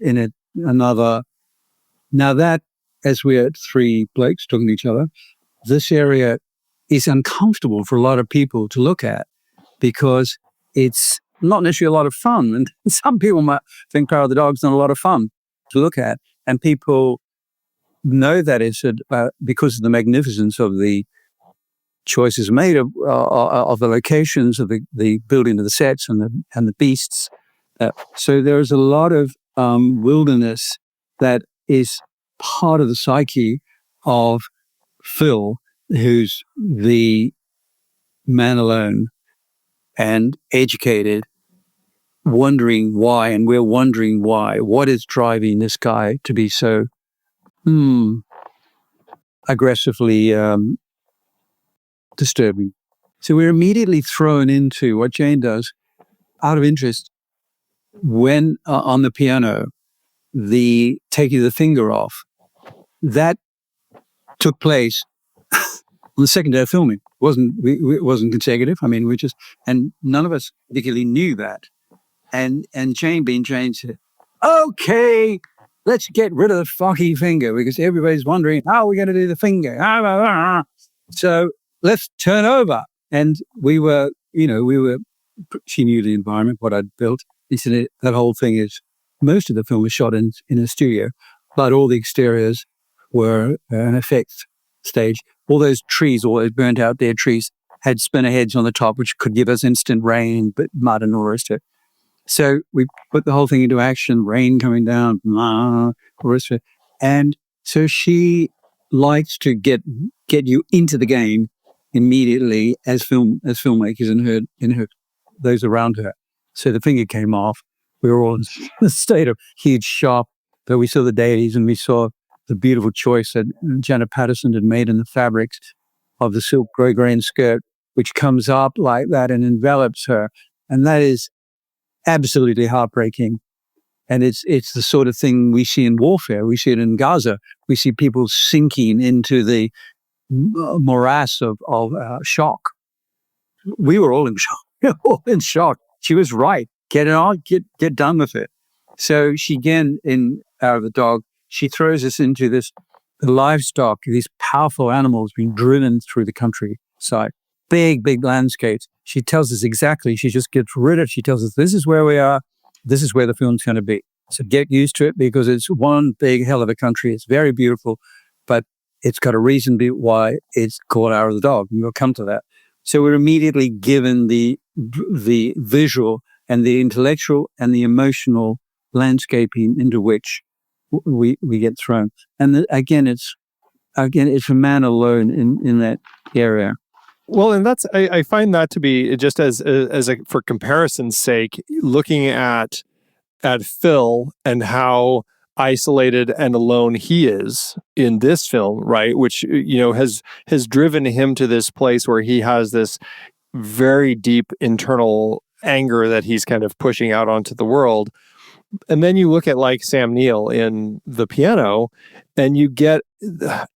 Speaker 4: In it, another. Now that, as we're three blokes talking to each other, this area is uncomfortable for a lot of people to look at, because it's not necessarily a lot of fun. And some people might think Power of the Dog's not a lot of fun to look at. And people know that it's because of the magnificence of the choices made of the locations, of the building of the sets and the beasts. So there's a lot of wilderness that is part of the psyche of Phil, who's the man alone and educated, wondering why, and we're wondering why. What is driving this guy to be so aggressively disturbing? So we're immediately thrown into what Jane does out of interest when on the piano, the taking the finger off. That took place on the second day of filming. It wasn't consecutive. And none of us particularly knew that. And Jane, being Jane, said, "Okay, let's get rid of the funky finger, because everybody's wondering how we're going to do the finger. So let's turn over." And we were, she knew the environment, what I'd built. He said that whole thing is, most of the film was shot in a studio, but all the exteriors were an effects stage. All those trees, all those burnt out dead trees, had spinner heads on the top, which could give us instant rain, but mud and all the rest of it. So we put the whole thing into action, rain coming down, all the rest of it. And so she likes to get you into the game immediately as filmmakers in her those around her. So the finger came off. We were all in a state of huge shock, but we saw the deities and we saw the beautiful choice that Janet Patterson had made in the fabrics of the silk grosgrain skirt, which comes up like that and envelops her. And that is absolutely heartbreaking. And it's the sort of thing we see in warfare. We see it in Gaza. We see people sinking into the morass of shock. We were all in shock. We were all in shock. She was right. Get it on. Get done with it. So she again, in Out of the Dog, she throws us into the livestock, these powerful animals being driven through the countryside, big landscapes. She tells us exactly. She just gets rid of. She tells us this is where we are. This is where the film's going to be. So get used to it because it's one big hell of a country. It's very beautiful, but it's got a reason why it's called Out of the Dog. And we'll come to that. So we're immediately given the visual and the intellectual and the emotional landscaping into which we get thrown. And again, it's a man alone in that area.
Speaker 1: Well, and that's I find that to be just as for comparison's sake, looking at Phil and how isolated and alone he is in this film, right? Which has driven him to this place where he has this very deep internal anger that he's kind of pushing out onto the world. And then you look at like Sam Neill in The Piano, and you get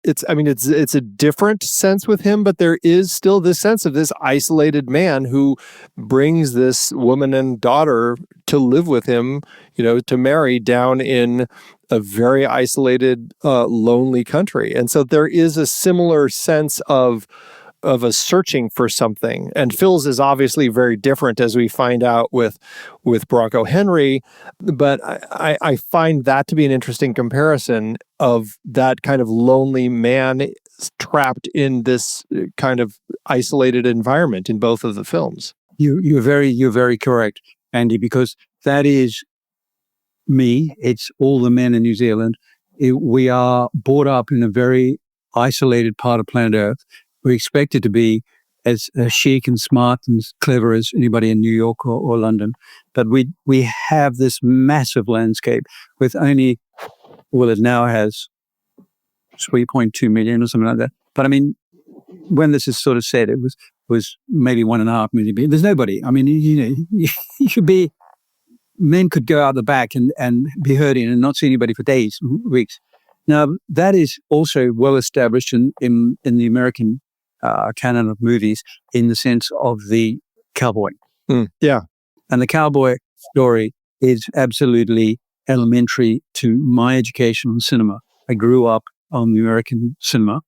Speaker 1: it's a different sense with him, but there is still this sense of this isolated man who brings this woman and daughter to live with him, to marry down in a very isolated, lonely country. And so there is a similar sense of a searching for something. And Phil's is obviously very different, as we find out with Bronco Henry. But I find that to be an interesting comparison of that kind of lonely man trapped in this kind of isolated environment in both of the films.
Speaker 4: You're very correct, Andy, because that is me. It's all the men in New Zealand. We are brought up in a very isolated part of planet Earth. We're expected to be as chic and smart and clever as anybody in New York or London. But we have this massive landscape with only, it now has 3.2 million or something like that. But I mean, when this is sort of said, it was maybe 1.5 million. There's nobody. I mean, you could be, men could go out the back and be herding and not see anybody for days, weeks. Now, that is also well established in the American canon of movies in the sense of the cowboy.
Speaker 1: Yeah.
Speaker 4: And the cowboy story is absolutely elementary to my education on cinema. I grew up on the American cinema.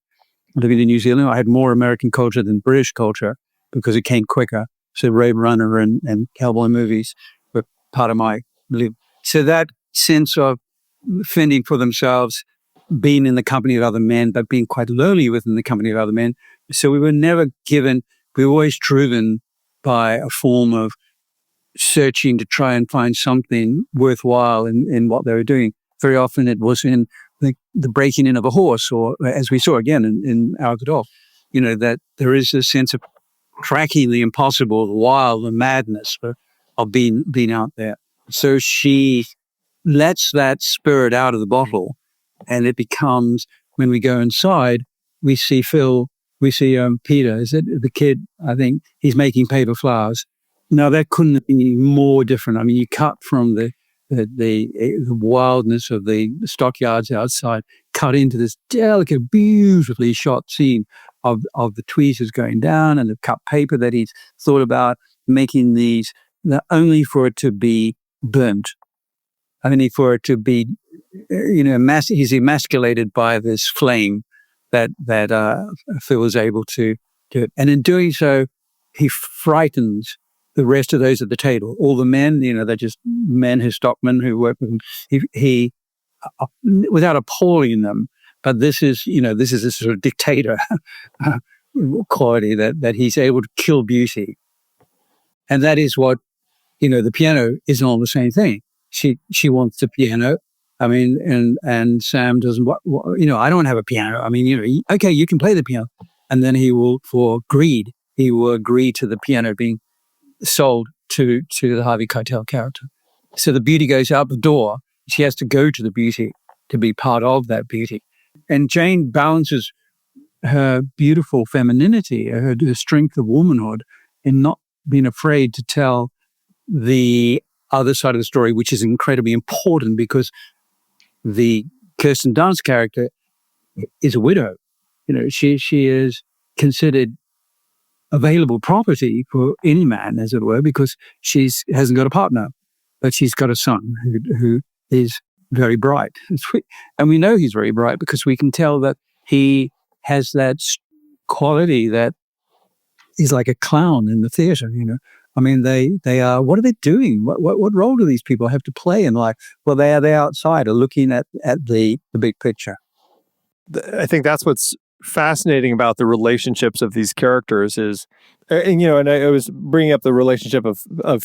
Speaker 4: Living in New Zealand, I had more American culture than British culture because it came quicker. So Road Runner and cowboy movies were part of my life. So that sense of fending for themselves, being in the company of other men, but being quite lonely within the company of other men. So we were never given, we were always driven by a form of searching to try and find something worthwhile in what they were doing. Very often it was in the breaking in of a horse, or as we saw again in Out of the Dog, that there is a sense of tracking the impossible, the wild, the madness of being out there. So she lets that spirit out of the bottle, and it becomes, when we go inside, we see Phil, we see Peter, is it the kid? I think he's making paper flowers. Now that couldn't be more different. I mean, you cut from the wildness of the stockyards outside, cut into this delicate, beautifully shot scene of the tweezers going down and the cut paper that he's thought about making these, only for it to be burnt. Only for it to be, he's emasculated by this flame that Phil is able to do. And in doing so, he frightens the rest of those at the table. All the men, they're just men, his stockmen who work with him. He without appalling them, but this is a sort of dictator quality that he's able to kill beauty. And that is what, the piano isn't all the same thing. She wants the piano. I mean, and Sam doesn't, I don't have a piano. I mean, okay, you can play the piano. And then he will, for greed, he will agree to the piano being sold to the Harvey Keitel character. So the beauty goes out the door. She has to go to the beauty to be part of that beauty. And Jane balances her beautiful femininity, her strength of womanhood, in not being afraid to tell the other side of the story, which is incredibly important because the Kirsten Dunst character is a widow. she is considered available property for any man, as it were, because hasn't got a partner, but she's got a son who is very bright. And we know he's very bright because we can tell that he has that quality that he's like a clown in the theater, I mean, they are, what are they doing? What role do these people have to play in life? Well, they are the outsider looking at the big picture.
Speaker 1: I think that's what's fascinating about the relationships of these characters is, and I was bringing up the relationship of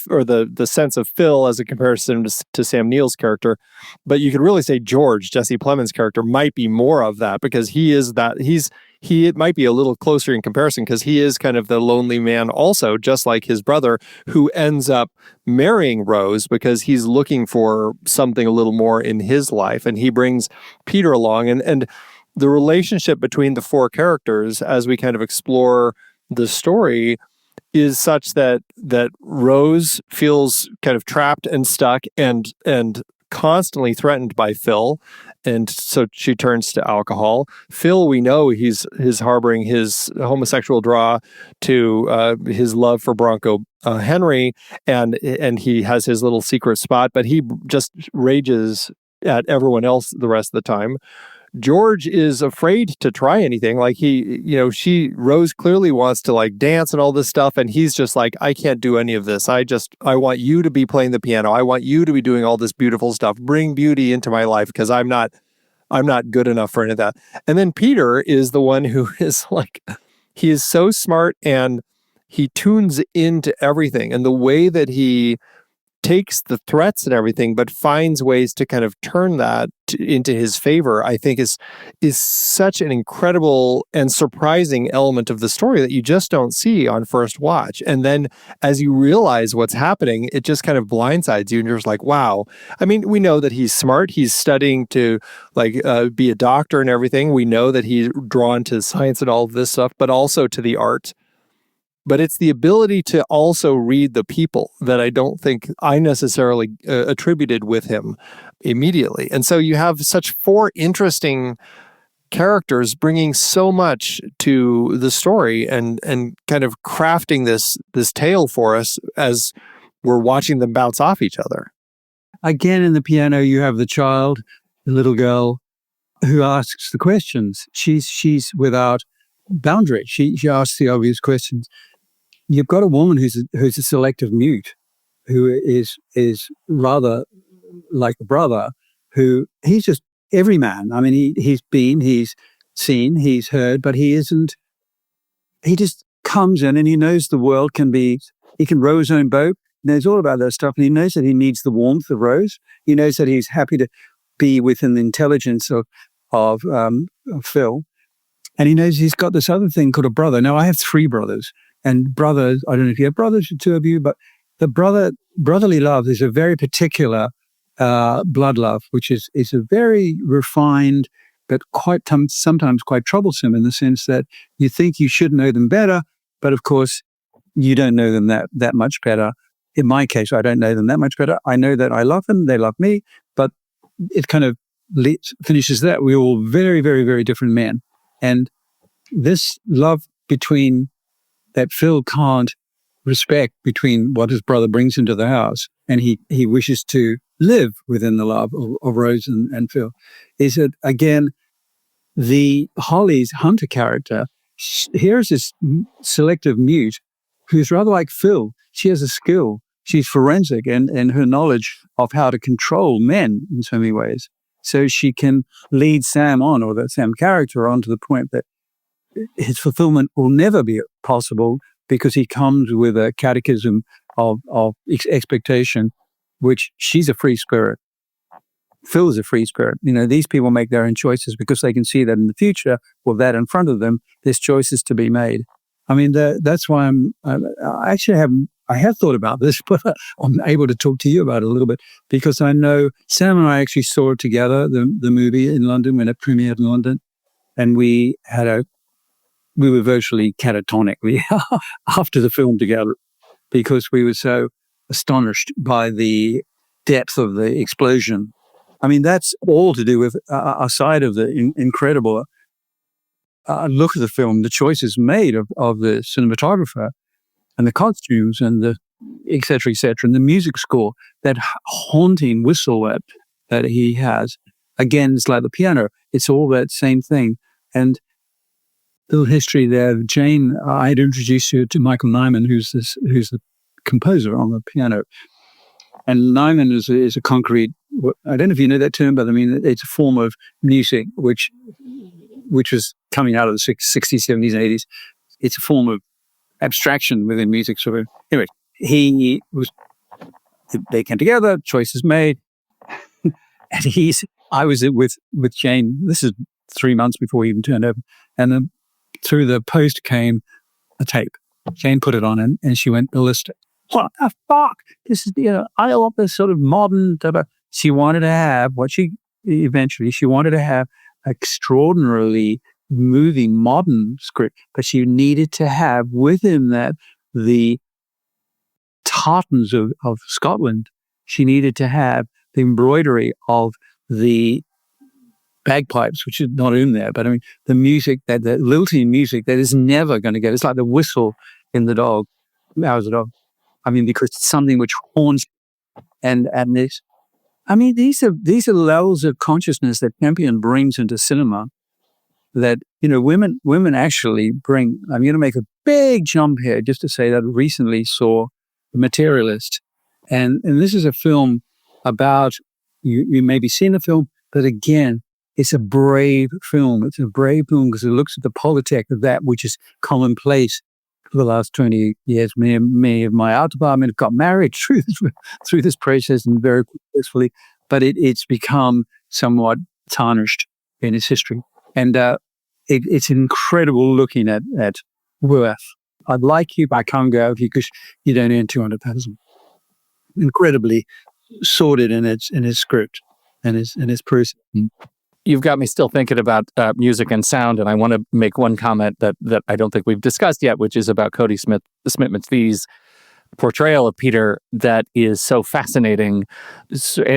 Speaker 1: or the sense of Phil as a comparison to Sam Neill's character, but you could really say George, Jesse Plemons' character, might be more of that because it might be a little closer in comparison because he is kind of the lonely man also, just like his brother, who ends up marrying Rose because he's looking for something a little more in his life, and he brings Peter along, and the relationship between the four characters as we kind of explore the story is such that Rose feels kind of trapped and stuck and constantly threatened by Phil, and so she turns to alcohol. Phil, we know he's harboring his homosexual draw to his love for Bronco Henry, and he has his little secret spot, but he just rages at everyone else the rest of the time. George is afraid to try anything. Like Rose clearly wants to like dance and all this stuff. And he's just like, I can't do any of this. I want you to be playing the piano. I want you to be doing all this beautiful stuff. Bring beauty into my life because I'm not good enough for any of that. And then Peter is the one who is like, he is so smart and he tunes into everything. And the way that he takes the threats and everything, but finds ways to kind of turn that into his favor, I think is such an incredible and surprising element of the story that you just don't see on first watch. And then as you realize what's happening, it just kind of blindsides you and you're just like, wow. I mean, we know that he's smart. He's studying to be a doctor and everything. We know that he's drawn to science and all of this stuff, but also to the art. But it's the ability to also read the people that I don't think I necessarily attributed with him immediately. And so you have such four interesting characters bringing so much to the story and kind of crafting this tale for us as we're watching them bounce off each other.
Speaker 4: Again, in the piano, you have the child, the little girl, who asks the questions. She's without boundary. She asks the obvious questions. You've got a woman who's a selective mute, who is rather like a brother, who he's just every man. I mean, he's seen, he's heard, but he isn't. He just comes in and he knows the world he can row his own boat, knows all about that stuff, and he knows that he needs the warmth of Rose. He knows that he's happy to be within the intelligence of Phil, and he knows he's got this other thing called a brother. Now, I have three brothers. And brothers, I don't know if you have brothers, the two of you, but the brotherly love is a very particular blood love, which is a very refined, but sometimes quite troublesome in the sense that you think you should know them better, but of course you don't know them that much better. In my case, I don't know them that much better. I know that I love them, they love me, but it kind of finishes that. We're all very, very, very different men. And this love that Phil can't respect between what his brother brings into the house and he wishes to live within the love of Rose and Phil, is that, again, the Holly's Hunter character, here's this selective mute who's rather like Phil. She has a skill. She's forensic and her knowledge of how to control men in so many ways. So she can lead Sam on, or the Sam character on, to the point that his fulfillment will never be possible because he comes with a catechism of expectation, which she's a free spirit. Phil is a free spirit. These people make their own choices because they can see that in the future, or that in front of them, there's choices to be made. I mean, that's why I have thought about this, but I'm able to talk to you about it a little bit because I know Sam and I actually saw it together, the movie in London when it premiered in London, and we were virtually catatonic after the film together because we were so astonished by the depth of the explosion. I mean, that's all to do with a side of the incredible look at the film, the choices made of the cinematographer and the costumes and the et cetera, and the music score, that haunting whistle that he has. Again, it's like the piano. It's all that same thing. And little history there. Jane, I'd introduced you to Michael Nyman, who's the composer on the piano. And Nyman is a concrete, I don't know if you know that term, but I mean, it's a form of music which was coming out of the 60s, 70s, and 80s. It's a form of abstraction within music. So anyway, they came together, choices made. And I was with Jane, this is 3 months before he even turned over. And then through the post came a tape. Jane put it on and she went ballistic. What the fuck? This is, I love this sort of modern, she wanted to have she wanted to have extraordinarily moving modern script, but she needed to have within that the tartans of Scotland. She needed to have the embroidery of the bagpipes, which is not in there, but I mean, the music, the lilting music that is never going to get, it's like the whistle in the dog. How's the dog? I mean, because it's something which haunts, and this, I mean, these are levels of consciousness that Campion brings into cinema that, women actually bring. I'm going to make a big jump here just to say that I recently saw The Materialist. And this is a film about, you maybe seen the film, but again, it's a brave film. It's a brave film because it looks at the politic of that which is commonplace for the last 20 years. Many of my art department have got married through this process and very successfully, but it's become somewhat tarnished in its history. And it's incredible looking at Worth. I'd like you, but I can't go with you because you don't earn 200,000. Incredibly sorted in its script and its person.
Speaker 3: You've got me still thinking about music and sound, and I want to make one comment that I don't think we've discussed yet, which is about Cody Smith-McPhee's portrayal of Peter that is so fascinating.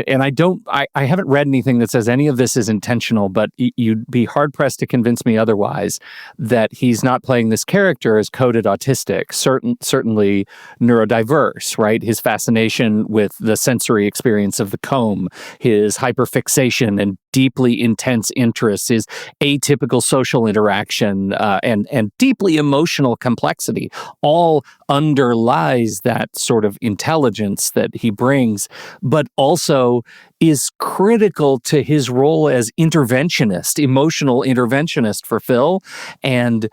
Speaker 3: And I haven't read anything that says any of this is intentional, but you'd be hard pressed to convince me otherwise that he's not playing this character as coded autistic, certainly neurodiverse, right? His fascination with the sensory experience of the comb, his hyperfixation and deeply intense interests, his atypical social interaction, and deeply emotional complexity all underlies that sort of intelligence that he brings, but also is critical to his role as interventionist, emotional interventionist for Phil, and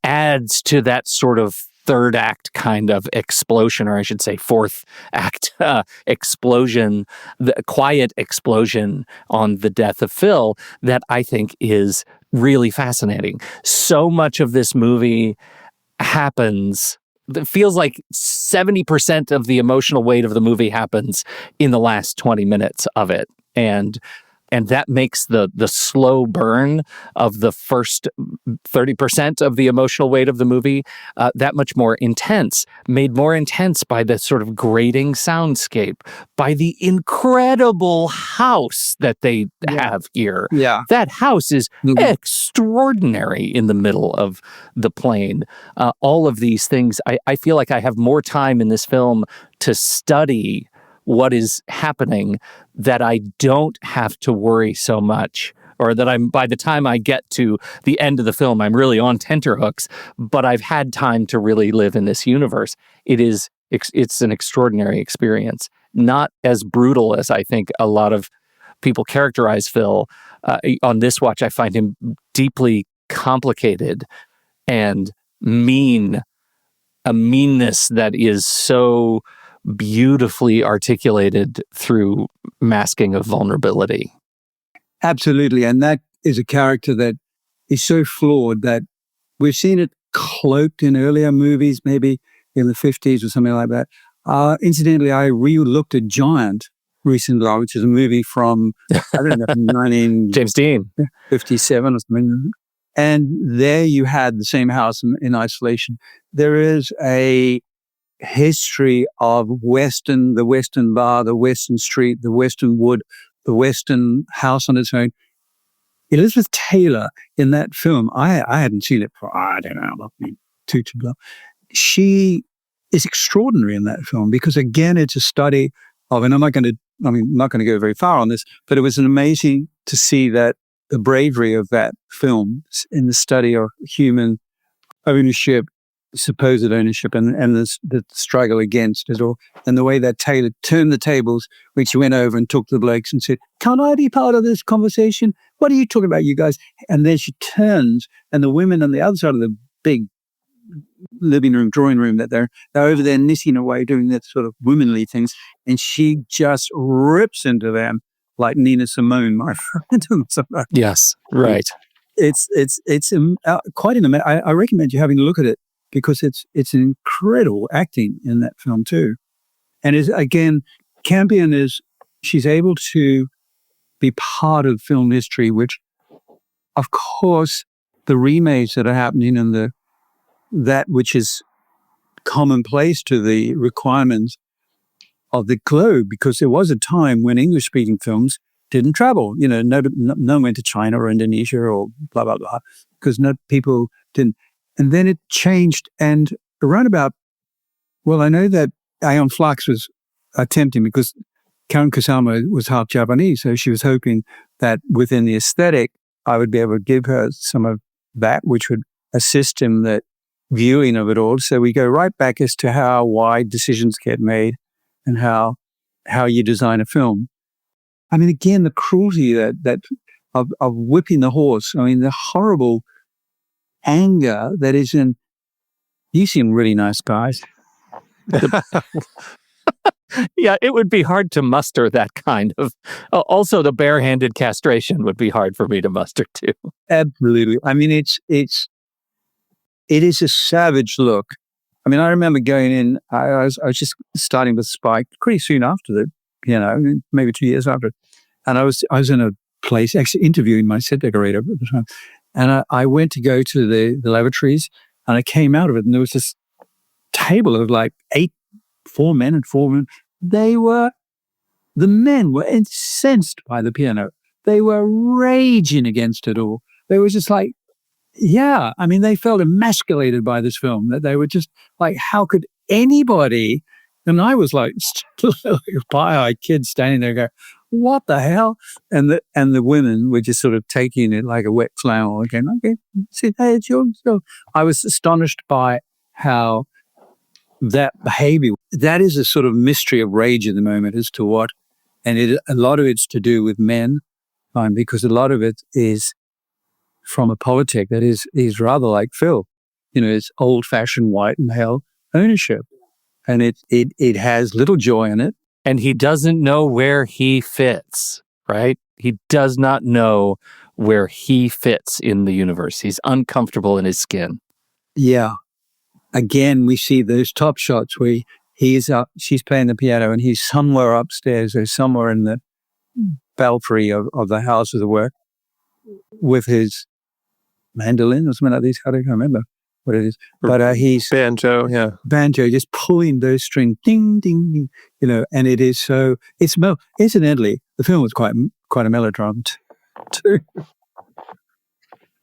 Speaker 3: adds to that sort of third act kind of explosion, or I should say fourth act explosion, the quiet explosion on the death of Phil that I think is really fascinating. So much of this movie happens, it feels like 70% of the emotional weight of the movie happens in the last 20 minutes of it. And that makes the slow burn of the first 30% of the emotional weight of the movie that much more intense, made more intense by the sort of grating soundscape, by the incredible house that they have here.
Speaker 4: Yeah.
Speaker 3: That house is extraordinary in the middle of the plain. All of these things, I feel like I have more time in this film to study what is happening, that I don't have to worry so much, or that by the time I get to the end of the film, I'm really on tenterhooks, but I've had time to really live in this universe. It's an extraordinary experience. Not as brutal as I think a lot of people characterize Phil. On this watch, I find him deeply complicated and mean, a meanness that is so beautifully articulated through masking of vulnerability.
Speaker 4: Absolutely. And that is a character that is so flawed that we've seen it cloaked in earlier movies, maybe in the 50s or something like that. Incidentally, I re-looked at Giant recently, which is a movie from, I don't know, 1957
Speaker 3: James Dean.
Speaker 4: or something. And there you had the same house in isolation. There is a history of the Western bar, the Western street, the Western wood, the Western house on its own. Elizabeth Taylor in that film, I hadn't seen it for, I don't know, too long. She is extraordinary in that film because, again, it's a study of, and I'm not going to go very far on this, but it was amazing to see that the bravery of that film in the study of human ownership, supposed ownership, and the struggle against it all, and the way that Taylor turned the tables when she went over and took the blokes and said, "Can I be part of this conversation? What are you talking about, you guys?" And then she turns, and the women on the other side of the big living room, drawing room, that they're over there knitting away, doing that sort of womanly things, and she just rips into them like Nina Simone, my friend.
Speaker 3: Yes, right.
Speaker 4: It's quite an amazing. I recommend you having a look at it because it's incredible acting in that film too. And again, Campion she's able to be part of film history, which, of course, the remakes that are happening and that which is commonplace to the requirements of the globe, because there was a time when English-speaking films didn't travel. No one went to China or Indonesia or blah, blah, blah, because people didn't. And then it changed, and around about, I know that Aeon Flux was attempting, because Karen Kusama was half Japanese, so she was hoping that within the aesthetic, I would be able to give her some of that, which would assist in the viewing of it all. So we go right back as to why decisions get made and how you design a film. I mean, again, the cruelty that of whipping the horse. I mean, the horrible anger that is in. You seem really nice guys.
Speaker 3: Yeah, it would be hard to muster that kind of. Also, the barehanded castration would be hard for me to muster too.
Speaker 4: Absolutely. I mean, it is a savage look. I mean, I remember going in. I was just starting with Spike pretty soon after maybe 2 years after, and I was in a place actually interviewing my set decorator at the time, and I went to go to the lavatories, and I came out of it, and there was this table of like 4 men and 4 women. The men were incensed by the piano. They were raging against it all. They were just like, yeah, I mean, they felt emasculated by this film, that they were just like, how could anybody? And I was like, a pie-eyed kid standing there going, what the hell? And the women were just sort of taking it like a wet flower again. Okay, see, hey, it's yours. So I was astonished by how that behavior, that is a sort of mystery of rage at the moment as to what, and a lot of it's to do with men, because a lot of it is from a politic that is rather like Phil. It's old-fashioned white and male ownership, and it has little joy in it.
Speaker 3: And he doesn't know where he fits, right? He does not know where he fits in the universe. He's uncomfortable in his skin.
Speaker 4: Yeah. Again, we see those top shots where he's up, she's playing the piano, and he's somewhere upstairs or somewhere in the belfry of the house of the work with his mandolin or something like this. I don't remember what it is. But he's
Speaker 1: banjo, yeah.
Speaker 4: Banjo, just pulling those strings, ding, ding, ding, and it is so, incidentally, the film was quite a melodrama too.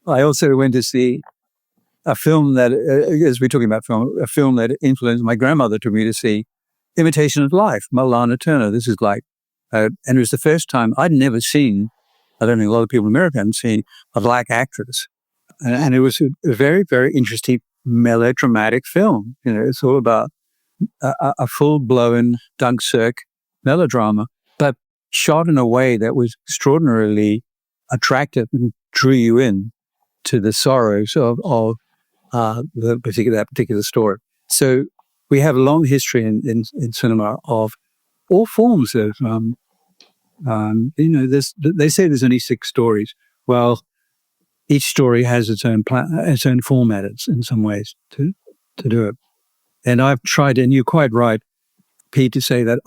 Speaker 4: I also went to see a film that, as we're talking about film, a film that influenced my grandmother took me to see, Imitation of Life, Lana Turner. This is like, and it was the first time I'd never seen, I don't think a lot of people in America hadn't seen a black actress. And it was a very, very interesting melodramatic film. It's all about a full-blown Dunkirk melodrama, but shot in a way that was extraordinarily attractive and drew you in to the sorrows of that particular story. So we have a long history in cinema of all forms of, they say there's only 6 stories. Well, each story has its own format in some ways to do it. And I've tried, and you're quite right, Pete, to say that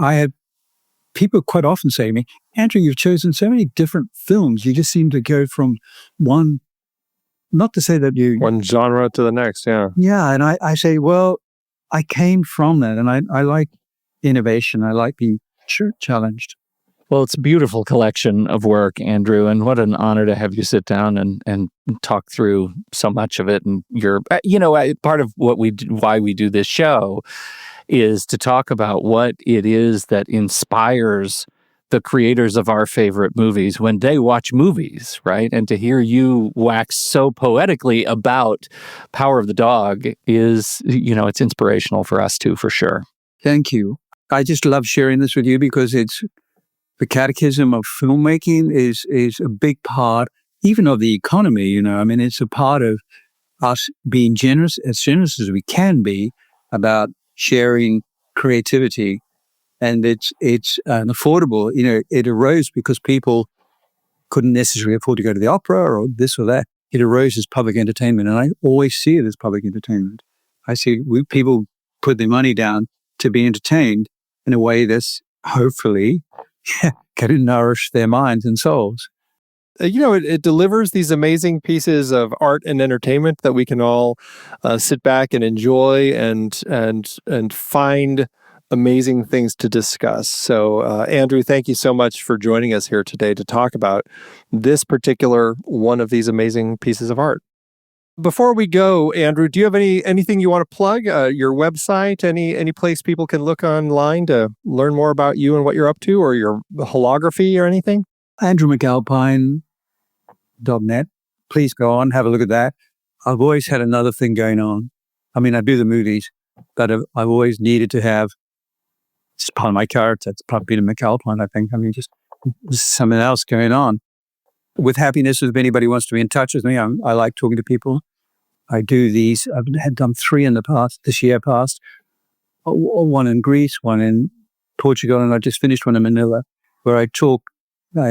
Speaker 4: people quite often say to me, Andrew, you've chosen so many different films. You just seem to go from one, not to say that
Speaker 1: one genre to the next, yeah.
Speaker 4: Yeah, and I say, well, I came from that, and I like innovation. I like being challenged.
Speaker 3: Well, it's a beautiful collection of work, Andrew, and what an honor to have you sit down and talk through so much of it. And part of why we do this show is to talk about what it is that inspires the creators of our favorite movies when they watch movies, right? And to hear you wax so poetically about Power of the Dog is, it's inspirational for us too, for sure.
Speaker 4: Thank you. I just love sharing this with you because the catechism of filmmaking is a big part, even of the economy, it's a part of us being as generous as we can be about sharing creativity. And it's affordable. It arose because people couldn't necessarily afford to go to the opera or this or that. It arose as public entertainment, and I always see it as public entertainment. I see people put their money down to be entertained in a way that's hopefully going to nourish their minds and souls.
Speaker 1: It delivers these amazing pieces of art and entertainment that we can all sit back and enjoy and find amazing things to discuss. So, Andrew, thank you so much for joining us here today to talk about this particular one of these amazing pieces of art. Before we go, Andrew, do you have anything you want to plug? Your website, any place people can look online to learn more about you and what you're up to, or your holography or anything?
Speaker 4: AndrewMcAlpine.net. Please go on, have a look at that. I've always had another thing going on. I mean, I do the movies, but I've always needed to have, it's part of my character. It's part of Peter McAlpine, I think. I mean, just something else going on. With happiness, if anybody wants to be in touch with me, I like talking to people. I do these. I've done 3 in the past, this year past. One in Greece, one in Portugal, and I just finished one in Manila, where I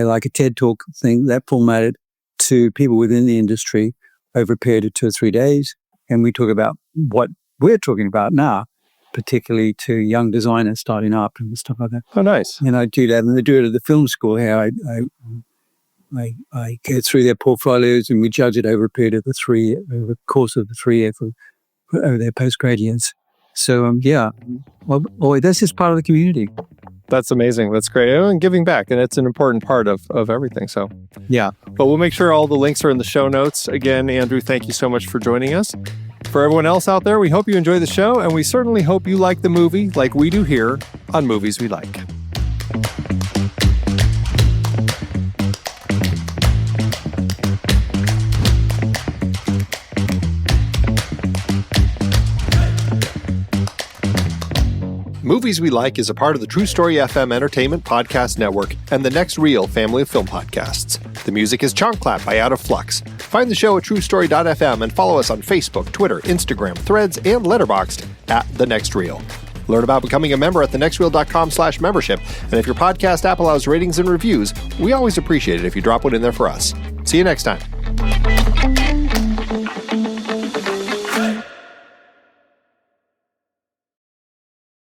Speaker 4: like a TED Talk thing that formatted to people within the industry over a period of 2 or 3 days. And we talk about what we're talking about now, particularly to young designers starting up and stuff like that.
Speaker 1: Oh, nice.
Speaker 4: And I do that, and they do it at the film school here. I go through their portfolios and we judge it over a period of over the course of the 3 year over their postgraduates. So, that's just part of the community.
Speaker 1: That's amazing. That's great. And giving back, and it's an important part of everything. So,
Speaker 4: yeah.
Speaker 1: But we'll make sure all the links are in the show notes. Again, Andrew, thank you so much for joining us. For everyone else out there, we hope you enjoy the show, and we certainly hope you like the movie like we do here on Movies We Like. Movies We Like is a part of the True Story FM Entertainment Podcast Network and the Next Reel family of film podcasts. The music is Chonk Clap by Aeon Flux. Find the show at truestory.fm and follow us on Facebook, Twitter, Instagram, Threads, and Letterboxd at The Next Reel. Learn about becoming a member at thenextreel.com/membership. And if your podcast app allows ratings and reviews, we always appreciate it if you drop one in there for us. See you next time.